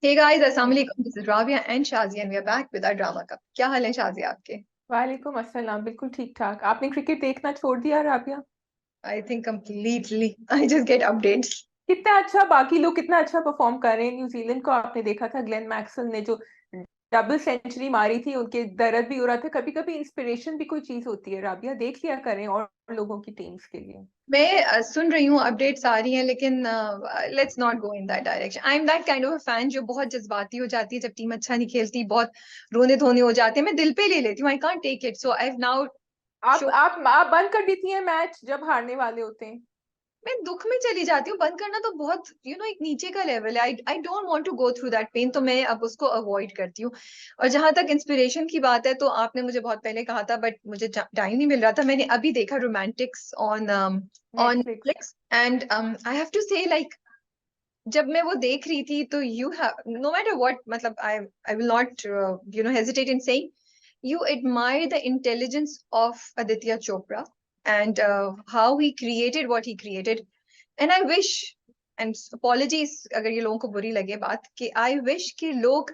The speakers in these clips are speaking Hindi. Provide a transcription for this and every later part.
Hey guys, Assalamu alaikum. This is Rabia and Shazia, and we are back with our drama cup. क्या हाल है शाजिया आपके? वालेकुम अस्सलाम। बिल्कुल ठीक ठाक। आपने क्रिकेट देखना छोड़ दिया Rabia? I think completely. I just get updates. कितना अच्छा, बाकी लोग कितना अच्छा परफॉर्म कर रहे हैं। न्यूजीलैंड को आपने देखा था, ग्लेन मैक्सवेल ने जो डबल सेंचुरी मारी थी, उनके दर्द भी हो रहा था। कभी कभी इंस्पिरेशन भी कोई चीज होती है राबिया, देख लिया करें और लोगों की टीम्स के लिए। मैं सुन रही हूँ, अपडेट्स आ रही हैं, लेकिन let's not go in that direction. I am that kind of a fan जो बहुत जज्बाती हो जाती है जब टीम अच्छा नहीं खेलती, बहुत रोने धोने हो जाते हैं. मैं दिल पे ले लेती हूँ. I can't take it, so I have now आप बंद कर देती हैं मैच जब हारने वाले होते हैं? मैं दुख में चली जाती हूँ. बंद करना तो बहुत एक नीचे का लेवल है. I don't want to go through that pain, तो मैं अब उसको अवॉइड करती हूँ. और जहां तक इंस्पिरेशन की बात है, तो आपने मुझे बहुत पहले कहा था, बट मुझे टाइम नहीं मिल रहा था. मैंने अभी देखा Romantics on on Netflix. Netflix, and I have to say like, जब मैं वो देख रही थी तो you have no matter what, मतलब I will not hesitate in saying, you admire the intelligence of Aditya Chopra and how he created what he created. And I wish, and apologies अगर ये लोगों को बुरी लगे बात, कि I wish कि लोग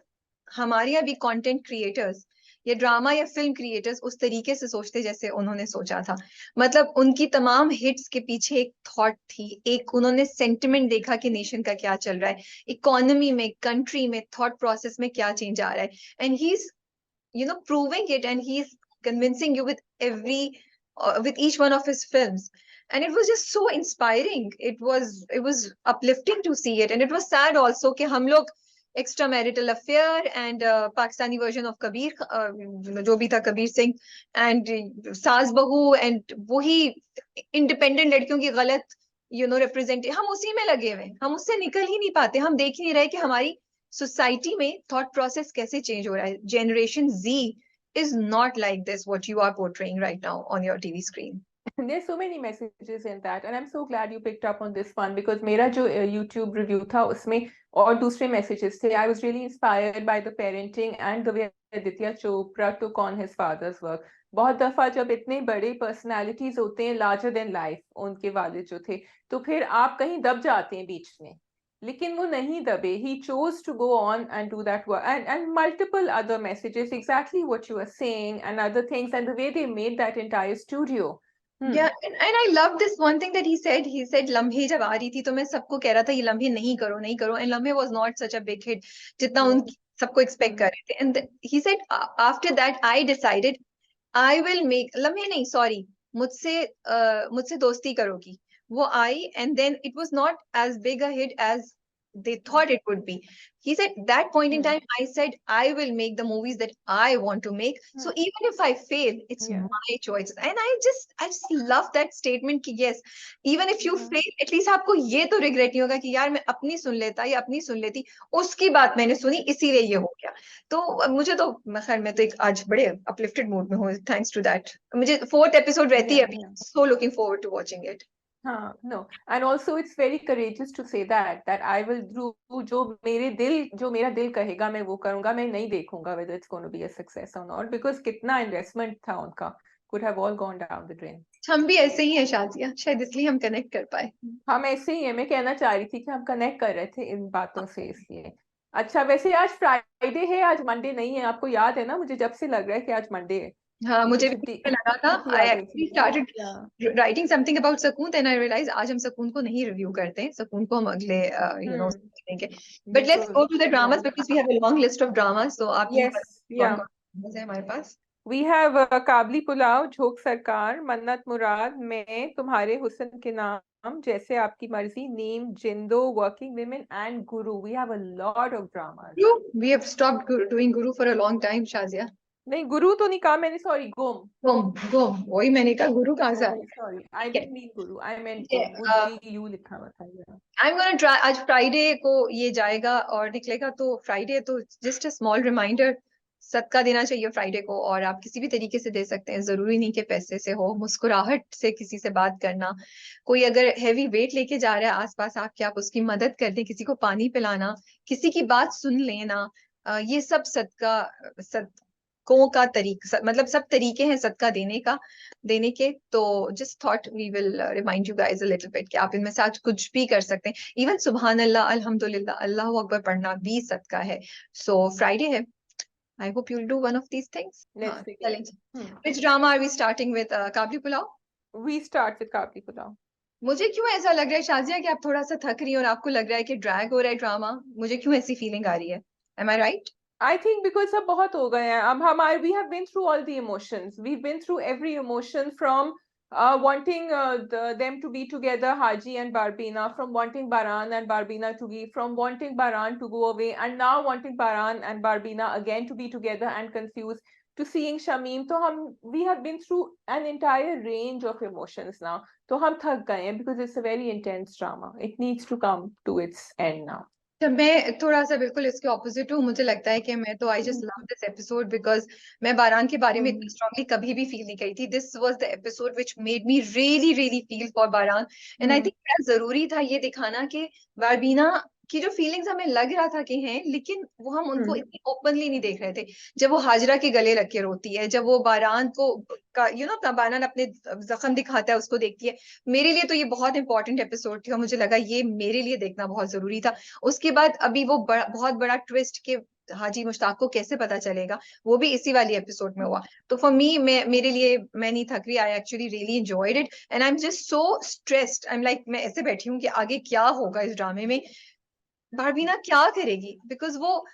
हमारे यहाँ भी कंटेंट क्रिएटर्स या ड्रामा या फिल्म क्रिएटर्स उस तरीके से सोचते जैसे उन्होंने सोचा था. मतलब उनकी तमाम हिट्स के पीछे एक थॉट थी, एक उन्होंने सेंटिमेंट देखा कि नेशन का क्या चल रहा है, इकोनॉमी में, कंट्री में, थॉट प्रोसेस में क्या चेंज आ रहा है. And he proving it, and he's convincing you with with each one of his films. And it was just so inspiring. It was uplifting to see it, and it was sad also कि हम लोग extramarital affair and Pakistani version of Kabir, जो भी था कबीर सिंह, and सास बहू, and वही independent लड़कियों की गलत रिप्रेजेंट, हम उसी में लगे हुए हैं. हम उससे निकल ही नहीं पाते. हम देख ही नहीं रहे कि हमारी सोसाइटी में थॉट प्रोसेस कैसे चेंज हो रहा है. Generation Z is not like this what you are portraying right now on your TV screen. There's so many messages in that, and I'm so glad you picked up on this one because मेरा जो YouTube review था उसमें और दूसरे messages थे. I was really inspired by the parenting and the way Aditya Chopra took on his father's work. बहुत दफा जब इतने बड़े personalities होते हैं, larger than life, उनके वालिद जो थे, तो फिर आप कहीं दब जाते हैं बीच में. लेकिन वो नहीं दबे. He chose to go on and do that work, and multiple other messages, exactly what you were saying, and other things, and the way they made that entire studio. Yeah, and I love this one thing that he said लम्हे जब आ रही थी तो मैं सबको कह रहा था ये लम्हे नहीं करो नहीं करो, and लम्हे was not such a big hit जितना उन सबको एक्सपेक्ट कर रहे थे. And he said after that I decided I will make, लम्हे नहीं, सॉरी, मुझसे दोस्ती करोगी, वो आई, and then it was not as big a hit as they thought it would be. He said that point in time I said I will make the movies that I want to make, so even if I fail, it's my choice. And I just love that statement कि yes, even if you fail, at least आपको ये तो regret नहीं होगा कि यार मैं अपनी सुन लेता या अपनी सुन लेती, उसकी बात मैंने सुनी इसीलिए ये हो गया. तो मुझे तो खैर, मैं तो एक आज बड़े अपलिफ्टेड मूड में हूँ, थैंक्स टू दैट. मुझे फोर्थ एपिसोड रहती है अभी, so looking forward to watching it. हाँ, no, and also it's very courageous to say that I will do जो मेरा दिल कहेगा मैं वो करूंगा. मैं नहीं देखूंगा whether it's going to be a success or not, because कितना investment था उनका, could have all gone down the drain. हम भी ऐसे ही हैं शाजिया, शायद इसलिए हम कनेक्ट कर पाए. हम ऐसे ही है. मैं कहना चाह रही थी कि हम कनेक्ट कर रहे थे इन बातों से, इसलिए. अच्छा, वैसे आज फ्राइडे है, आज मंडे नहीं है. आपको याद है ना, मुझे जब से लग रहा है कि आज मंडे है, हाँ, क्योंकि मुझे छुट्टी भी लगा था. छुट्टी आ आई गई एक्चुअली थी. स्टार्टेड राइटिंग समथिंग अबाउट सकून, देन आई रियलाइज आज हम सकून को नहीं रिव्यू करते हैं. सकून को हम अगले देंगे. बट लेट्स बिल्कुल. Go to the dramas because we have a long list of dramas. तो आप ये यस. कौन या कौन है हमारे पास? वी हैव काबली पुलाव, झोंक सरकार, मन्नत मुराद, मैं तुम्हारे हुस्न के नाम, जैसे आपकी Marzi, Neem, Zindo, working women, and Guru. We have a lot of dramas. We have stopped doing Guru for a long time, Shazia. नहीं, गुरु तो नहीं कहा मैंने, सॉरी, गुम. गुम वही मैंने कहा, गुरु कहाँ से ओके, आया? सॉरी, आई ठीक है. डिडंट मीन गुरु, आई मेंट ठीक गुम. गुड है. जी यू लिखा हुआ था. आई एम गोना ट्राई. आज फ्राइडे को ये जाएगा और निकलेगा, तो फ्राइडे तो जस्ट अ स्मॉल रिमाइंडर, सदका देना चाहिए फ्राइडे को. और आप किसी भी तरीके से दे सकते हैं, जरूरी नहीं कि पैसे से हो. मुस्कुराहट से किसी से बात करना, कोई अगर हैवी वेट लेके जा रहा है आसपास आपके, आप उसकी मदद कर दें, किसी को पानी पिलाना, किसी की बात सुन लेना, ये सब सदका तरीकों का मतलब सब तरीके हैं सदका देने के। तो just thought we will remind you guys a little bit कि आप इनमें से आज कुछ भी कर सकते हैं। इवन सुबहान अल्लाह, अल्हम्दुलिल्लाह, अल्लाह अकबर पढ़ना भी सदका है। सो फ्राइडे है, I hope you'll do one of these things. Let's begin. चलें। Which drama are we starting with? Kabuli pulao? We start with Kabli Pulao. मुझे क्यों ऐसा लग रहा है शाजिया कि आप थोड़ा सा थक रही हैं और आपको लग रहा है कि ड्रैग हो रहा है ड्रामा? मुझे क्यों ऐसी फीलिंग आ रही है? Am I right? I think because अब बहुत हो गए हैं, अब हमारे we have been through all the emotions. We've been through every emotion from wanting them to be together, Haji and Barbina, from wanting Baran and Barbina to be, from wanting Baran to go away, and now wanting Baran and Barbina again to be together and confused, to seeing Shamim. तो हम we have been through an entire range of emotions now. तो हम थक गए हैं because it's a very intense drama. It needs to come to its end now. जब मैं थोड़ा सा बिल्कुल इसके ऑपोजिट हूँ, मुझे लगता है कि मैं तो आई just love this episode because मैं बारान के बारे में इतना स्ट्रांगली कभी भी फील नहीं करी थी। This was the episode which made me really really feel for बारान। And I think बड़ा जरूरी था ये दिखाना कि बारबीना की जो फीलिंग्स हमें लग रहा था कि हैं, लेकिन वो हम उनको इतनी ओपनली नहीं देख रहे थे। जब वो हाजरा के गले लग के रोती है, जब वो बारान को अपना बारान अपने जख्म दिखाता है उसको देखती है। मेरे लिए तो ये बहुत इंपॉर्टेंट एपिसोड थी और मुझे लगा ये मेरे लिए देखना बहुत जरूरी था। उसके बाद अभी वो बहुत बड़ा ट्विस्ट के हाजी मुश्ताक को कैसे पता चलेगा, वो भी इसी वाली एपिसोड में हुआ। तो फॉर मी, मेरे लिए मैं नहीं थक रही। I actually really enjoyed it and I am just so stressed. I am like, मैं ऐसे बैठी हूँ कि आगे क्या होगा इस ड्रामे में, बारबीना क्या करेगी, बिकॉज वो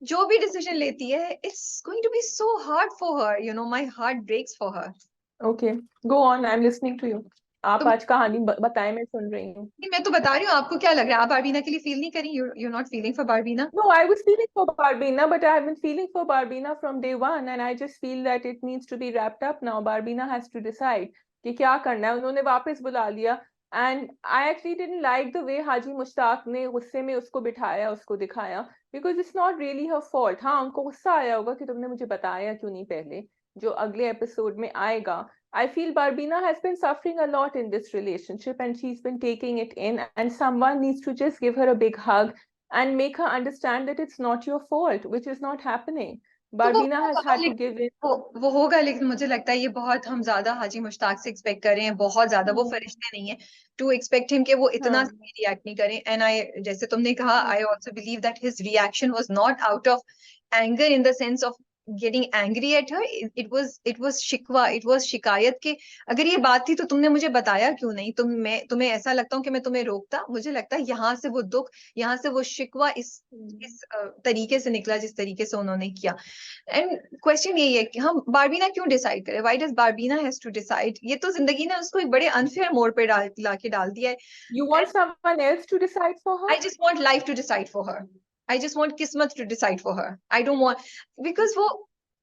जो भी डिसीजन लेती है it's going to be so hard for her, you know, my heart breaks for her. Okay, go on. I'm listening to you. आप आज कहानी बताएं, मैं सुन रही हूँ. मैं तो बता रही हूँ, आपको क्या लग रहा है? आप बारबीना के लिए फील नहीं करी? you're not feeling for बारबीना? No, I was feeling for Barbina, but I have been feeling for Barbina from day one, and I just feel that it needs to be wrapped up now. Barbina has to decide कि क्या करना है. उन्होंने वापस बुला लिया, and I actually didn't like the way हाजी मुश्ताक ने गुस्से में उसको बिठाया, उसको दिखाया, because it's not really her fault. हाँ, उनको गुस्सा आया होगा कि तुमने मुझे बताया क्यों नहीं पहले, जो अगले एपिसोड में आएगा. I feel Barbina has been suffering a lot in this relationship, and she's been taking it in, and someone needs to just give her a big hug and make her understand that it's not your fault, which is not happening. Barbina has had to give in. वो होगा, लेकिन मुझे लगता है ये बहुत हम ज्यादा हाजी मुश्ताक से एक्सपेक्ट कर रहे हैं, बहुत ज्यादा। वो फरिश्ते नहीं है टू एक्सपेक्ट हिम कि वो इतना रिएक्ट नहीं करें। एंड आई, जैसे तुमने कहा, I also believe that his reaction was not out of anger in the sense of getting angry at her. It was शिकवा, it was शिकायत के अगर ये बात थी तो तुमने मुझे बताया क्यों नहीं? तुम्हें ऐसा लगता हूँ कि मैं तुम्हें रोकता? मुझे लगता है यहाँ से वो दुख, यहाँ से वो शिकवा इस तरीके से निकला जिस तरीके से उन्होंने किया। एंड क्वेश्चन यही है कि हम बारबीना क्यों डिसाइड करें? Why does Barbeena has to decide? ये तो जिंदगी ने उसको एक बड़े अनफेयर मोड़ पे लाके डाल दिया है। You want someone else to decide for her? I just want life to decide for her. I just want किस्मत to decide for her. I don't want, because वो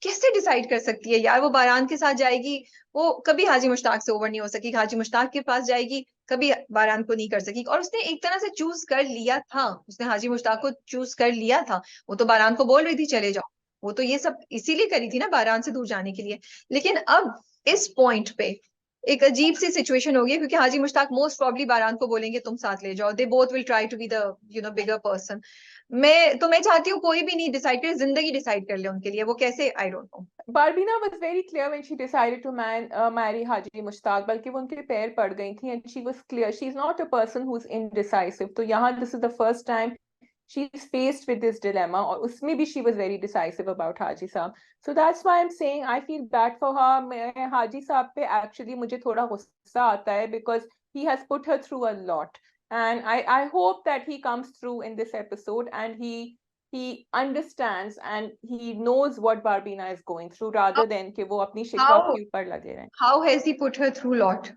कैसे डिसाइड कर सकती है यार? वो बारान के साथ जाएगी, वो कभी हाजी मुश्ताक से ओवर नहीं हो सकी। हाजी मुश्ताक के पास जाएगी, कभी बारान को नहीं कर सकी। और उसने एक तरह से चूज कर लिया था, उसने हाजी मुश्ताक को चूज कर लिया था। वो तो बारान को बोल रही थी चले जाओ, वो तो ये सब इसीलिए करी थी ना, बारान से दूर जाने के लिए। लेकिन अब इस पॉइंट पे एक अजीब सी सिचुएशन होगी, क्योंकि हाजी मुश्ताक मोस्ट प्रॉब्ली बारान को बोलेंगे तुम साथ ले जाओ। They both will try to be the bigger person. मैं चाहती हूँ कोई भी नहीं डिसाइड करे, जिंदगी डिसाइड कर ले उनके लिए। वो कैसे, आई don't no. Barbina was very clear when she decided to marry Haji Mushtaq, बल्कि वो उनके पैर पड़ गई थी, and she was clear she's not a person who's indecisive. तो यहाँ this is the first time she's faced with this dilemma, और उसमें भी she was very decisive about Haji साहब. So that's why I'm saying I feel bad for her. मैं हाजी साहब पे actually मुझे थोड़ा गुस्सा आता है because he has put her through a lot, and I hope that he comes through in this episode and he understands and he knows what Barbina is going through, rather than कि वो अपनी शिकवा के ऊपर लगे रहें. How has he put her through lot?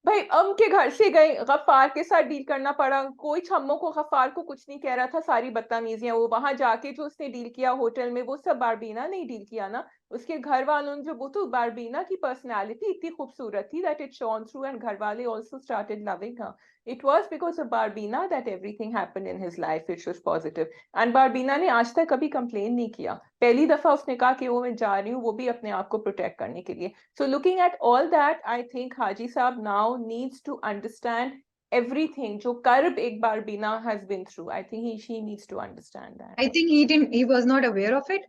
भाई उनके घर से गए, गफ्फार के साथ डील करना पड़ा. कोई छम्मो को गफ्फार को कुछ नहीं कह रहा था. सारी बदतमीजियां वो वहां जाके जो उसने डील किया होटल में, वो सब बारबीना ने डील किया ना. उसके घर वालों ने जो, वो तो बारबीना की पर्सनालिटी इतनी खूबसूरत थी that it shone through, and घर वाले also started loving her. It was because of Barbina that everything happened in his life which was positive. And Barbina ने आज तक कभी कंप्लेन नहीं किया. पहली दफा उसने कहा कि वो मैं जा रही हूँ, वो भी अपने आप को प्रोटेक्ट करने के लिए. So looking at all that, I think Haji Saab now needs to understand everything जो कर्ब एक बार बीना has been through. I think she needs to understand that. I think he was not aware of it.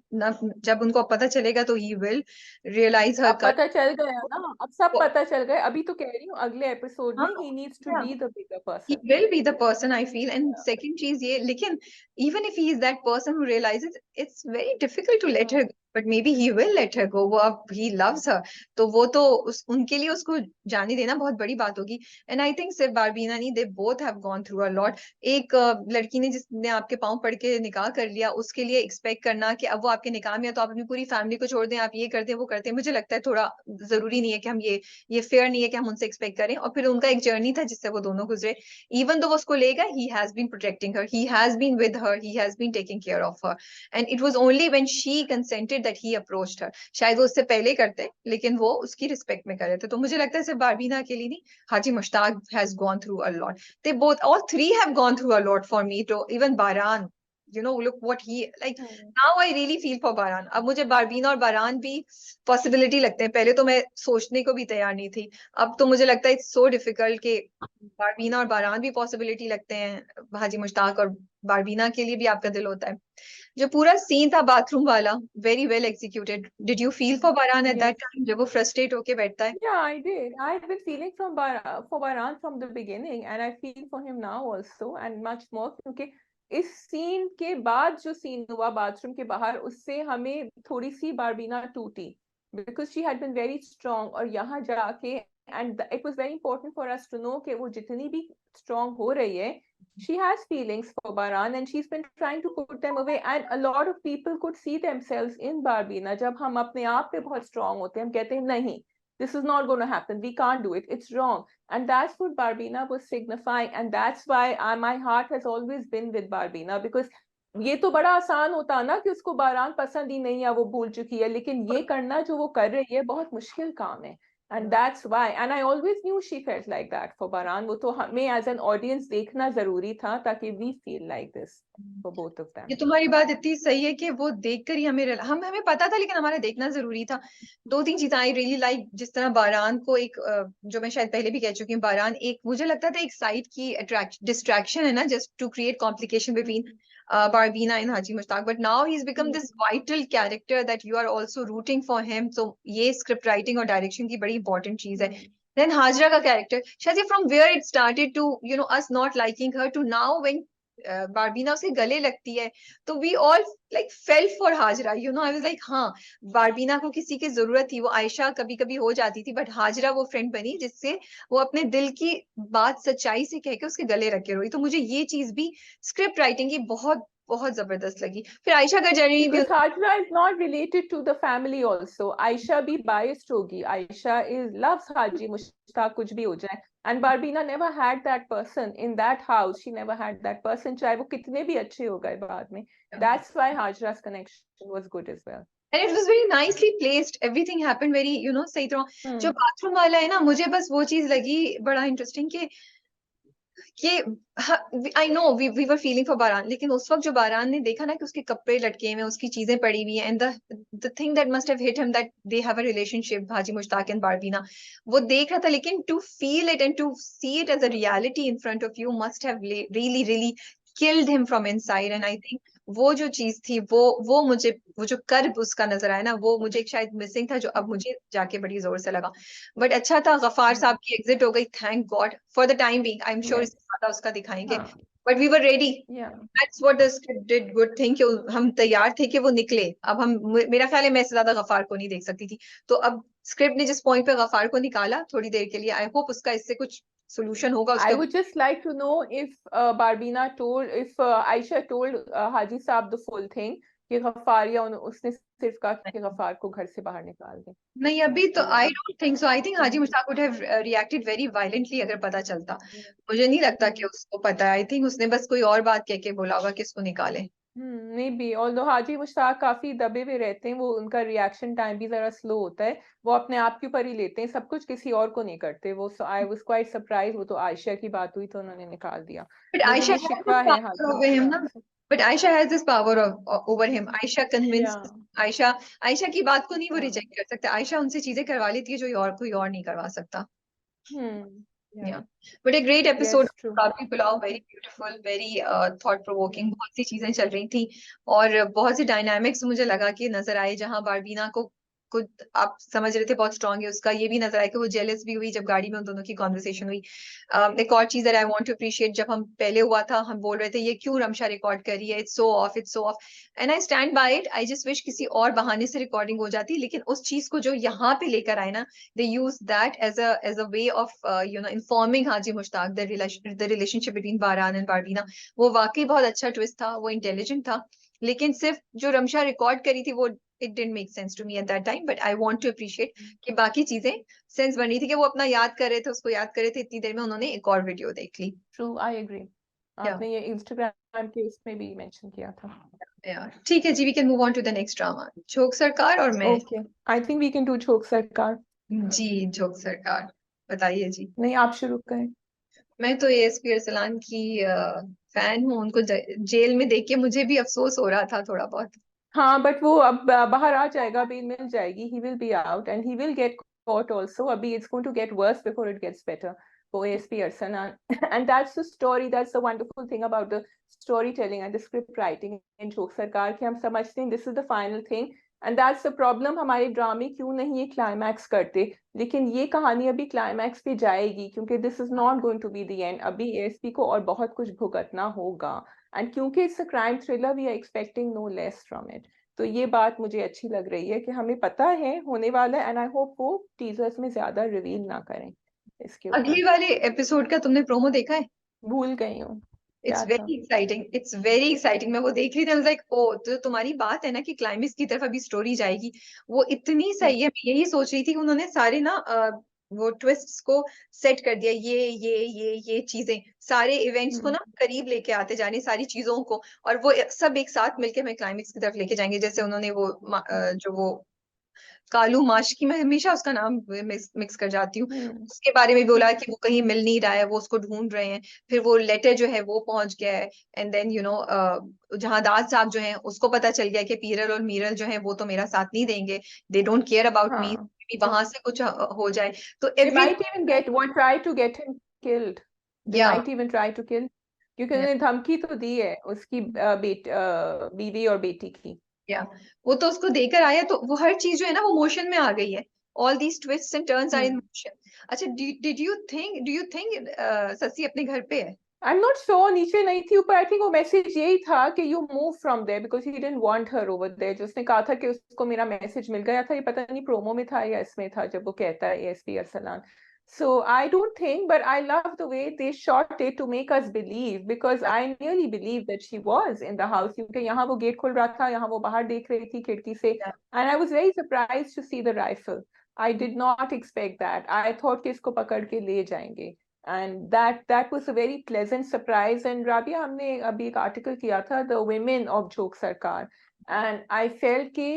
जब उनको पता चलेगा तो he will realize her अब पता चल गया ना, अब सब पता चल गए, अभी तो कह रही हूँ अगले एपिसोड में he needs to be the bigger He person. will be the person, I feel. And second चीज ये, लेकिन even if he is that person who realizes, it's very difficult to let her go. But maybe he will let her go. वो अब he loves her. तो वो तो उनके लिए उसको जाने देना बहुत बड़ी बात होगी. And I think सिर्फ बारबीना नहीं, they both have gone through a lot. एक लड़की ने जिसने आपके पाँव पड़ के निकाह कर लिया, उसके लिए एक्सपेक्ट करना कि अब वो आपके निकाह में है तो आप अपनी पूरी फैमिली को छोड़ दें, आप ये करते हैं वो करते हैं, मुझे लगता है थोड़ा जरूरी नहीं है कि हम ये फेयर नहीं है कि हम उनसे एक्सपेक्ट करें. और फिर उनका एक जर्नी था जिससे वो दोनों गुजरे. Even though वो उसको लेगा, he has been protecting her, he has been with her, he has been taking care of her, and it was only when she consented that he approached her. शायद वो उससे पहले करते, लेकिन वो उसकी रिस्पेक्ट में कर रहे थे. तो मुझे लगता है सिर्फ बारबीना अकेली नहीं, हाजी Mushtaq has gone through a lot. They both, all three have gone through a lot for me. तो even बारान, you know, look what he like. Now I really feel for बारान. अब मुझे बारबीना और बारान भी पॉसिबिलिटी लगते हैं. पहले तो मैं सोचने को भी तैयार नहीं थी, अब तो मुझे लगता है इट्स सो डिफिकल्ट कि बारबीना और बारान भी पॉसिबिलिटी लगते हैं. हाजी मुश्ताक और बारबीना के लिए भी आपका दिल होता है. जो पूरा सीन था बाथरूम वाला, very well executed. Did you feel for बारान at that time जब वो फ्रस्ट्रेट होके बैठता है? Yeah, I did. I've been feeling for Baran from the beginning, and I feel for him now also, and much more क्योंकि इस सीन के बाद जो सीन हुआ बाथरूम के बाहर, उससे हमें थोड़ी सी बारबीना टूटी, because she had been very strong, और यहाँ जाके and it was very important for us to know कि वो जितनी भी strong हो रही है, she has feelings for Baran and she's been trying to put them away, and a lot of people could see themselves in Barbina. जब हम अपने आप पे बहुत strong होते हैं, हम कहते हैं नहीं, this is not going to happen, we can't do it, it's wrong, and that's what Barbina was signifying, and that's why my heart has always been with Barbina, because ये तो बड़ा आसान होता ना कि उसको बारान पसंद ही नहीं है, वो भूल चुकी है, लेकिन ये करना जो वो कर रही है बहुत मुश्किल काम है. And that's why, and I always knew she felt like that for Baran. वो तो हमें as an audience देखना जरूरी था ताकि we feel like this for both of them. ये तुम्हारी बात इतनी सही है कि वो देखकर ही हमें पता था, लेकिन हमारा देखना जरूरी था. दो तीन चीजें आई रियली लाइक, जिस तरह बारान को एक जो मैं शायद पहले भी कह चुकी हूँ, बारान एक मुझे लगता था एक साइड की डिस्ट्रैक्शन है ना, just to create complication between Barbina and Haji Mushtaq, but now he's become this vital character that you are also rooting for him. So ये script writing और direction की बड़ी important चीज है. Then Hajra का character, शायद from where it started to, you know, us not liking her to now when बारबीना उसके गले लगती है, तो we all like fell for Hajra. You know, I was like हाँ, बारबीना को किसी की जरूरत थी. वो आयशा कभी कभी हो जाती थी, बट हाजरा वो फ्रेंड बनी जिससे वो अपने दिल की बात सच्चाई से कह के उसके गले रख के रोई. तो मुझे ये चीज भी स्क्रिप्ट राइटिंग की बहुत बहुत जबरदस्त लगी. फिर आयशा का जर्नी भी, Because Hajra is not related to the family also. Aisha भी biased होगी. Aisha loves Haji Mushtaq कुछ भी हो जाए. And Barbina never had that person in that house. She never had that person. चाहे वो कितने भी अच्छे हो गए बाद में. That's why Hajra's connection was good as well. and it was very nicely placed. Everything happened very, you know, सही तरह. जो बाथरूम वाला है ना, मुझे बस वो चीज लगी बड़ा इंटरेस्टिंग कि I know we were feeling for Baran, लेकिन उस वक्त जो बारान ने देखा ना कि उसके कपड़े लटके हुए, उसकी चीजें पड़ी हुई हैं, and the thing that must have hit him that they have a relationship, Haji Mushtaq and Barbeena, वो देख रहा था. लेकिन to feel it and to see it as a reality in front of you must have really really killed him from inside. And I think वो जो चीज थी, वो मुझे, वो जो कर्ब उसका नजर आया ना, वो मुझे एक शायद मिसिंग था, जो अब मुझे जाके बड़ी जोर से लगा. बट अच्छा था, गफार साहब की एग्जिट हो गई, thank God for the time being. I am sure इससे ज्यादा उसका दिखाएंगे, but we were ready. That's what the script did good thing कि हम तैयार थे कि वो निकले. अब हम, मेरा ख्याल है मैं इससे ज्यादा गफार को नहीं देख सकती थी. तो अब स्क्रिप्ट ने जिस पॉइंट पे गफार को निकाला थोड़ी देर के लिए, आई होप उसका इससे कुछ solution होगा. I would just like to know if Barbina if Aisha told Haji Saab the full thing कि गफार या उसने सिर्फ कहा कि गफार को घर से बाहर निकाल दे. नहीं, अभी तो I don't think so. I think Haji Mushtaq would have reacted very violently अगर पता चलता. मुझे नहीं लगता कि उसको पता है. आई थिंक उसने बस कोई और बात कह के बोला होगा कि इसको निकाले. Maybe, although हाजी मुश्ताक काफी दबे हुए रहते हैं, वो उनका रिएक्शन टाइम भी जरा स्लो होता है, वो अपने आप के ऊपर ही लेते हैं सब कुछ, किसी और को नहीं करते वो. So I was quite surprised. वो तो आयशा की बात हुई तो उन्होंने निकाल दिया. But Aisha has शिकवा है this power over him ना. But Aisha has this power over him. Aisha convinced. Aisha की बात को नहीं वो रिजेक्ट कर सकता. Aisha उनसे चीजें करवा लेती है जो कोई और नहीं करवा सकता. Yeah, but a great episode. Yes, true. काफी pulao, very beautiful, very thought provoking. बहुत सी चीजें चल रही थी और बहुत सी डायनामिक्स मुझे लगा कि नजर आए, जहां बारबीना को कुछ आप समझ रहे थे बहुत स्ट्रांग है उसका, ये भी नजर आया कि वो जेलस भी हुई जब गाड़ी में उन दोनों की कॉन्वर्सेशन हुई। एक और चीज आई वांट टू अप्रिशिएट, जब हम पहले हुआ था हम बोल रहे थे ये क्यों रमशा रिकॉर्ड कर रही है, it's so of, it's so of, and I stand by it. I just wish किसी और बहाने से रिकॉर्डिंग हो जाती, लेकिन उस चीज को जो यहाँ पे लेकर आए ना, they use that as a way of informing Haji Mushtaq the relationship between Baran and Barbina। वो वाकई बहुत अच्छा ट्विस्ट था, वो इंटेलिजेंट था, लेकिन सिर्फ जो रमशा रिकॉर्ड करी थी वो it didn't make sense to me at that time, but I want to appreciate कि बाकी चीजें सेंस बन रही थी, कि वो अपना याद कर रहे थे, उसको याद कर रहे थे, इतनी देर में उन्होंने एक और वीडियो देख ली। True, I agree. आपने ये इंस्टाग्राम के उसमें भी मेंशन किया था। ठीक है जी, we can move on to the next drama, झोंक सरकार और मैं। Okay, I think we can do Jhok Sarkar. जी, झोंक सरकार, बताइए जी। नहीं, आप शुरू करें। मैं तो एएसपी अरसलान की फैन हूँ, उनको जेल में देख के मुझे भी अफसोस हो रहा था थोड़ा बहुत। हाँ, बट वो अब बाहर आ जाएगा, बेल मिल जाएगी, he will be out and he will get caught also. Abhi, it's going to get worse before it gets better for ASP Arsalan. And that's the story, that's the wonderful thing about the storytelling and the script writing in Chok Sarkar, कि हम समझते हैं this is the final thing. And that's the problem, हमारे ड्रामे क्यों नहीं ये क्लाइमैक्स करते, लेकिन ये कहानी अभी क्लाइमैक्स पे जाएगी क्योंकि this is not going to be the end. अभी एएसपी को और बहुत कुछ भुगतना होगा, एंड क्योंकि it's a crime thriller we are expecting no less from it. तो ये बात मुझे अच्छी लग रही है कि हमें पता है होने वाला है, एंड आई होप वो टीजर्स में ज्यादा रिवील ना करें इसके अगले ऊपर। वाले एपिसोड का तुमने प्रोमो देखा है? भूल गई हूँ इट्स क्या था। Very exciting, it's very exciting. मैं वो देख रही थी, लाइक ओ, तो तुम्हारी बात है ना कि क्लाइमेक्स की तरफ अभी स्टोरी जाएगी, वो इतनी सही है। मैं यही सोच रही थी कि उन्होंने सारे ना वो ट्विस्ट्स को सेट कर दिया, ये चीजें, सारे इवेंट्स को ना करीब लेके आते जाने, सारी चीजों को, और वो सब एक साथ मिलके हमें क्लाइमेक्स की तरफ लेके जाएंगे। जैसे उन्होंने वो जो वो कालू माशकी, मैं हमेशा उसका नाम मिक्स कर जाती हूँ, उसके बारे में बोला कि वो कहीं मिल नहीं रहा है, वो उसको ढूंढ रहे हैं, फिर वो लेटर जो है वो पहुंच गया है, एंड देन जहां दाद साहब जो है उसको पता चल गया कि पीरल और मीरल जो है वो तो मेरा साथ नहीं देंगे, they don't care about me, हाँ, वहां से कुछ हो जाए, तो they every, might even get what try to get him killed, they या might even try to kill, क्योंकि उन्होंने धमकी तो दी है उसकी बीवी और बेटी की। या वो तो उसको देकर आया, तो वो हर चीज जो है ना वो मोशन में आ गई है, all these twists and turns are in motion. अच्छा, डू यू थिंक ससी अपने घर पे है? आई एम नॉट श्योर, नीचे नहीं थी, ऊपर आई थिंक वो मैसेज यही था कि you move from there because he didn't want her over there. जो उसने कहा था कि उसको मेरा मैसेज मिल गया था, ये पता नहीं प्रोमो में था या इसमें था, जब वो कहता है ASP Arsalan. So I don't think, but I love the way they shot it to make us believe, because I nearly believe that she was in the house, क्योंकि यहाँ वो गेट खुल रहा था, यहाँ वो बाहर देख रही थी खिड़की से, and I was very surprised to see the rifle. I did not expect that. I thought कि इसको पकड़ के ले जाएंगे, and that was a very pleasant surprise. And Rabia, हमने अभी एक आर्टिकल किया था the women of झोंक सरकार, and I felt कि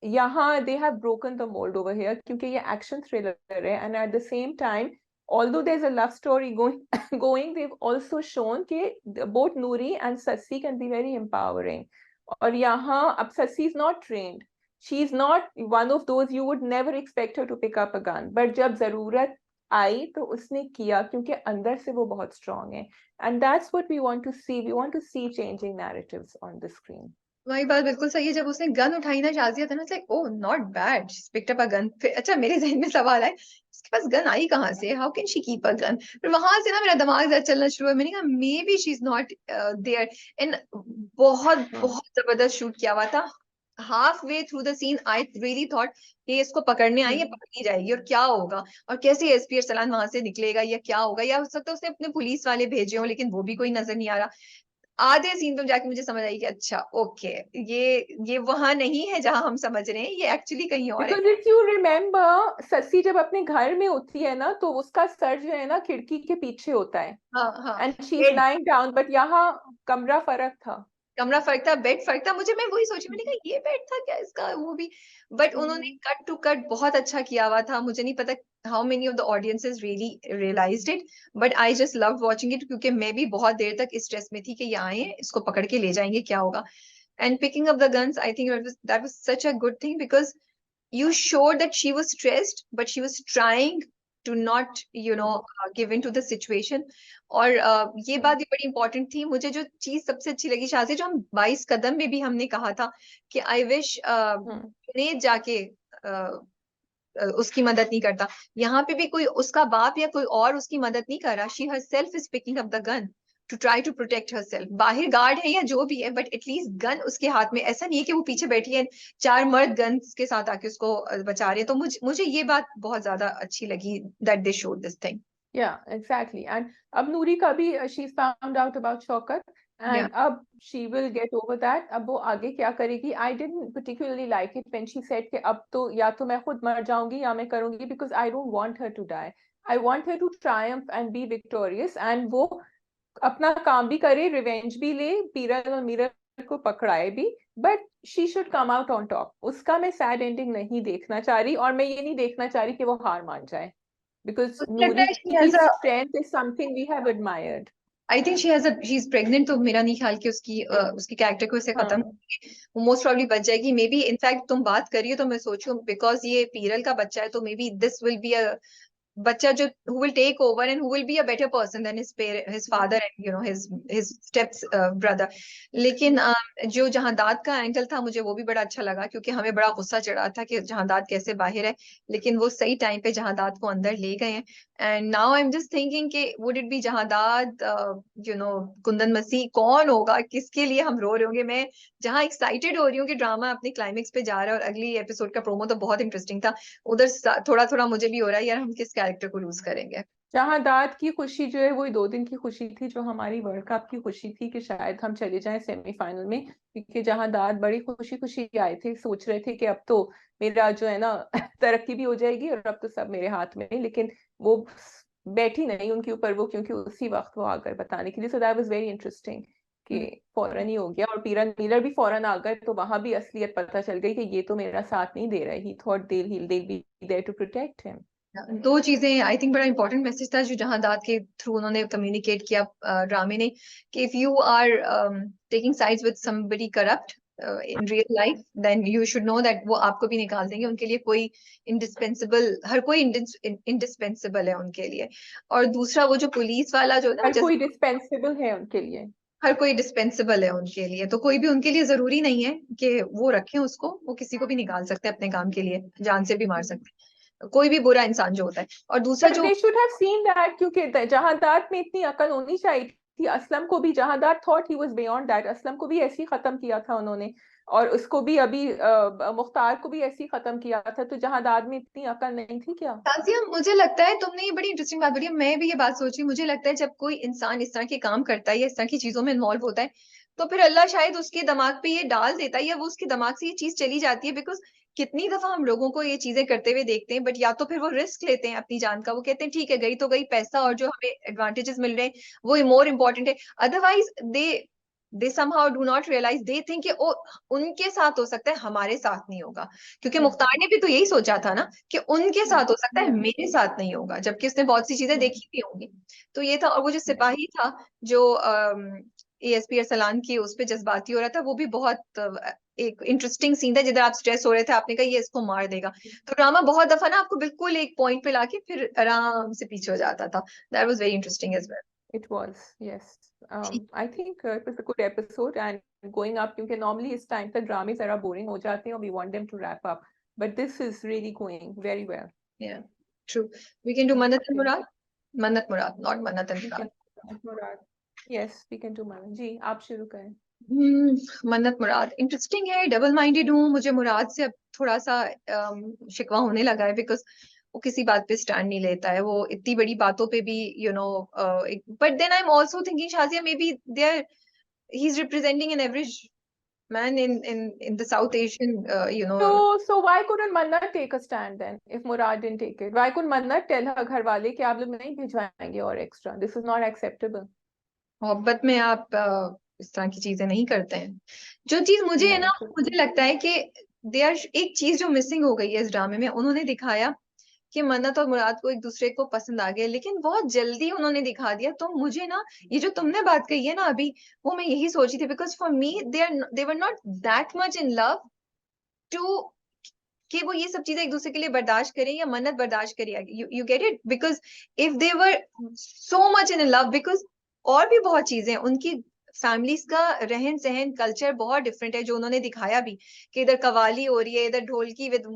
यहाँ they have broken the mold over here, क्योंकि ये action thriller है, and at the same time although there's a love story going, they've also shown कि both Noori and Sassi can be very empowering. और यहाँ अब Sassi is not trained, she's not one of those you would never expect her to pick up a gun, but जब जरूरत आई तो उसने किया क्योंकि अंदर से वो बहुत strong है, and that's what we want to see. We want to see changing narratives on the screen. वही बात बिल्कुल सही है, जब उसने गन उठाई ना शाजिया था ना, like oh not bad, picked up a gun. फिर अच्छा, मेरे जहन में सवाल है इसके पास गन आई कहाँ से, how can she keep a gun? फिर वहां से ना मेरा दिमाग जरा चलना शुरू हुआ, मैंने कहा maybe she is not there. And बहुत बहुत जबरदस्त शूट किया हुआ था। Halfway through the scene I really thought कि इसको पकड़ने आई है, पकड़ी जाएगी और क्या होगा, और कैसे एसपी अरसलान वहां से निकलेगा, या क्या होगा, या हो सकता है उसने अपने पुलिस वाले भेजे हो, लेकिन वो भी कोई नजर नहीं आ रहा। आधे सीन में जाके मुझे समझ आई कि अच्छा ओके, ये वहां नहीं है जहां हम समझ रहे हैं, ये एक्चुअली कहीं और है। Because if you remember, ससी जब अपने घर में होती है ना तो उसका सर जो है ना खिड़की के पीछे होता है, हाँ हाँ, and she's lying down, but यहाँ कमरा फर्क था। कमरा फर्क था, बेड फर्क था, मुझे मैं वही सोची, मैंने कहा ये बेड था क्या इसका, वो भी। बट उन्होंने कट टू कट बहुत अच्छा किया हुआ था। मुझे नहीं पता how many of the audiences really realised it, but I just love watching it, क्योंकि मैं भी बहुत देर तक इस स्ट्रेस में थी कि ये आए इसको पकड़ के ले जाएंगे, क्या होगा। And picking up the guns, I think that was such a good thing, because you showed that she was stressed, but she was trying to not give in to the situation. और ये बात भी बड़ी इंपॉर्टेंट थी। मुझे जो चीज सबसे अच्छी लगी शाज़िया, जो हम 22 कदम में भी हमने कहा था कि आई विश जुनैद जाके उसकी मदद नहीं करता, यहाँ पे भी कोई उसका बाप या कोई और उसकी मदद नहीं कर रहा। She herself is picking up the gun to try to protect herself. बाहर गार्ड है या जो भी है, बट एटलीस्ट गन उसके हाथ में। ऐसा नहीं है कि वो पीछे बैठी है, 4 मर्द गन के साथ आके उसको बचा रहे हैं। तो मुझे ये बात बहुत ज्यादा अच्छी लगी, that they showed this thing. Yeah, exactly. And अब नूरी का भी she's found out about Shaukat, Yeah. and अब she will get over that. अब वो आगे क्या करेगी? I didn't particularly like it when she said कि अब तो या तो मैं खुद मर जाऊंगी या मैं करूंगी, because I don't want her to die. I want her to triumph and be victorious, and वो अपना काम भी करे, रिवेंज भी ले, पीरल और मीरल को पकड़ाए भी, but she should come out on top. उसका मैं सैड एंडिंग नहीं देखना चाह रही, और मैं ये नहीं देखना चाह रही कि वो हार मान जाए, because मुझे लगता Noori है she की has a, strength is something we have admired. I think she is pregnant, तो मेरा नहीं ख्याल कि उसकी कैरेक्टर को इससे खत्म, हाँ, वो मोस्ट प्रॉब्ली बच जाएगी। मे बी इनफैक्ट तुम बात करिए तो मैं सोचूं बिकॉज ये पीरल का बच्चा है, तो may be this will be a बच्चा जो who will take over and who will be a better person than his father and his step brother. लेकिन जो जहांदाद का एंगल था मुझे वो भी बड़ा अच्छा लगा, क्योंकि हमें बड़ा गुस्सा चढ़ा था कि जहांदाद कैसे बाहर है, लेकिन वो सही टाइम पे जहांदाद को अंदर ले गए हैं। And now I am just thinking कि would it be Jahandad, Kundan मसीह, कौन होगा, किसके लिए हम रो रहे होंगे। मैं जहां एक्साइटेड हो रही हूँ कि ड्रामा अपने क्लाइमेक्स पे जा रहा है, और अगली एपिसोड का प्रोमो तो बहुत इंटरेस्टिंग था, उधर थोड़ा थोड़ा मुझे भी हो रहा है यार हम किस कैरेक्टर को लूज करेंगे। जहांदाद की खुशी जो है वो 2 दिन की खुशी थी, जो हमारी वर्ल्ड कप की खुशी थी कि शायद हम चले जाएं सेमीफाइनल में, क्योंकि जहांदाद बड़ी खुशी खुशी आए थे, सोच रहे थे कि अब तो मेरा जो है ना तरक्की भी हो जाएगी और अब तो सब मेरे हाथ में है, लेकिन वो बैठी नहीं उनके ऊपर वो, क्योंकि उसी वक्त वो आ गए बताने के लिए। So that was very interesting कि फौरन ही हो गया, और पीरन मीलर भी फौरन आ गए, तो वहां भी असलियत पता चल गई कि ये तो मेरा साथ नहीं दे रहा है। ही thought they'll be there to protect him. दो चीजें आई थिंक बड़ा इंपॉर्टेंट मैसेज था जो जहांदाद के थ्रू उन्होंने कम्युनिकेट किया ड्रामे ने, कि if you are taking sides with somebody corrupt in real life, then you should know that वो आपको भी निकाल देंगे। उनके लिए कोई इंडिस्पेंसिबल, हर कोई इंडिस्पेंसिबल है उनके लिए। और दूसरा वो जो पुलिस वाला जो ना, हर कोई डिस्पेंसेबल है उनके लिए। हर कोई डिस्पेंसिबल है उनके लिए, तो कोई भी उनके लिए जरूरी नहीं है कि वो रखें उसको, वो किसी को भी निकाल सकते हैं अपने काम के लिए, जान से भी मार सकते हैं, कोई भी बुरा इंसान जो होता है। और दूसरा But जो they should have seen that, क्योंकि जहांदाद में इतनी अकल होनी चाहिए थी। असलम को भी Jahandad thought he was beyond that, Aslam को भी ऐसे ही खत्म किया था उन्होंने, और उसको भी अभी मुख्तार को भी ऐसे ही खत्म किया था, तो जहांदाद में इतनी अकल नहीं थी क्या? ताजिया, मुझे लगता है तुमने ये बड़ी इंटरेस्टिंग बात बोली है, मैं भी ये बात सोची। मुझे लगता है जब कोई इंसान इस तरह के काम करता है या इस तरह की चीजों में इन्वॉल्व होता है, तो फिर अल्लाह शायद उसके दिमाग पे ये डाल देता है, या वो उसके दिमाग से ये चीज चली जाती है। बिकॉज कितनी दफा हम लोगों को ये चीजें करते हुए देखते हैं, बट या तो फिर वो रिस्क लेते हैं अपनी जान का, वो कहते हैं ठीक है गई तो गई, पैसा और जो हमें एडवांटेजेस मिल रहे हैं वो मोर इम्पोर्टेंट है। Otherwise they somehow do not realize, they think कि ओ उनके साथ हो सकता है हमारे साथ नहीं होगा, क्योंकि मुख्तार ने भी तो यही सोचा था ना कि उनके साथ हो सकता है मेरे साथ नहीं होगा, जबकि उसने बहुत सी चीजें देखी भी होंगी। तो ये था। और वो जो सिपाही था जो एएसपी अरसलान की उस पे जज्बाती हो रहा था, वो भी बहुत एक इंटरेस्टिंग सीन था, जिधर आप स्ट्रेस हो रहे थे, आपने कहा ये इसको मार देगा। तो ड्रामा बहुत दफा ना आपको बिल्कुल एक पॉइंट पे लाके फिर आराम से पीछे हो जाता था। That was very interesting as well. It was, yes. I think it was a good episode, and going up, क्योंकि normally इस time तक ड्रामे जरा boring हो जाते हैं और we want them to wrap up, but this is really going very well. Yeah, true. We can do Mannat and Murad. Mannat Murad, not Mannat and We Murad. can Murad. Yes, we can do Murad. जी, आप शुरू करें। मन्नत मुराद इंटरेस्टिंग है, डबल माइंडेड हूँ। मुझे मुराद से अब थोड़ा सा शिकवा होने लगा है, बिकॉज वो किसी बात पे स्टैंड नहीं लेता है, वो इतनी बड़ी बातों पे भी but then I am also thinking Shazia maybe there he is representing an average man in the South Asian. So why couldn't Mannat take a stand then if Murad didn't take it? Why couldn't Mannat tell her घर वाले कि आप लोग नहीं भिजवाएंगे और extra? This is not acceptable. मोहब्बत में आप इस तरह की चीजें नहीं करते हैं। जो चीज मुझे है ना, नहीं, मुझे लगता है कि देयर एक चीज जो मिसिंग हो गई है इस ड्रामे में। उन्होंने दिखाया कि मन्नत और मुराद को एक दूसरे को पसंद आ गया, लेकिन बहुत जल्दी उन्होंने दिखा दिया। तो मुझे ना ये जो तुमने बात कही है ना अभी, वो मैं यही सोची थी, because for me they were not that much in love too कि वो ये सब चीजें एक दूसरे के लिए बर्दाश्त करें या मन्नत बर्दाश्त करें, you get it, because if they were so much in love, because और भी बहुत चीजें उनकी फैमिलीज का रहन सहन कल्चर बहुत डिफरेंट है, जो उन्होंने दिखाया भी कि इधर कवाली हो रही है, इधर dholki with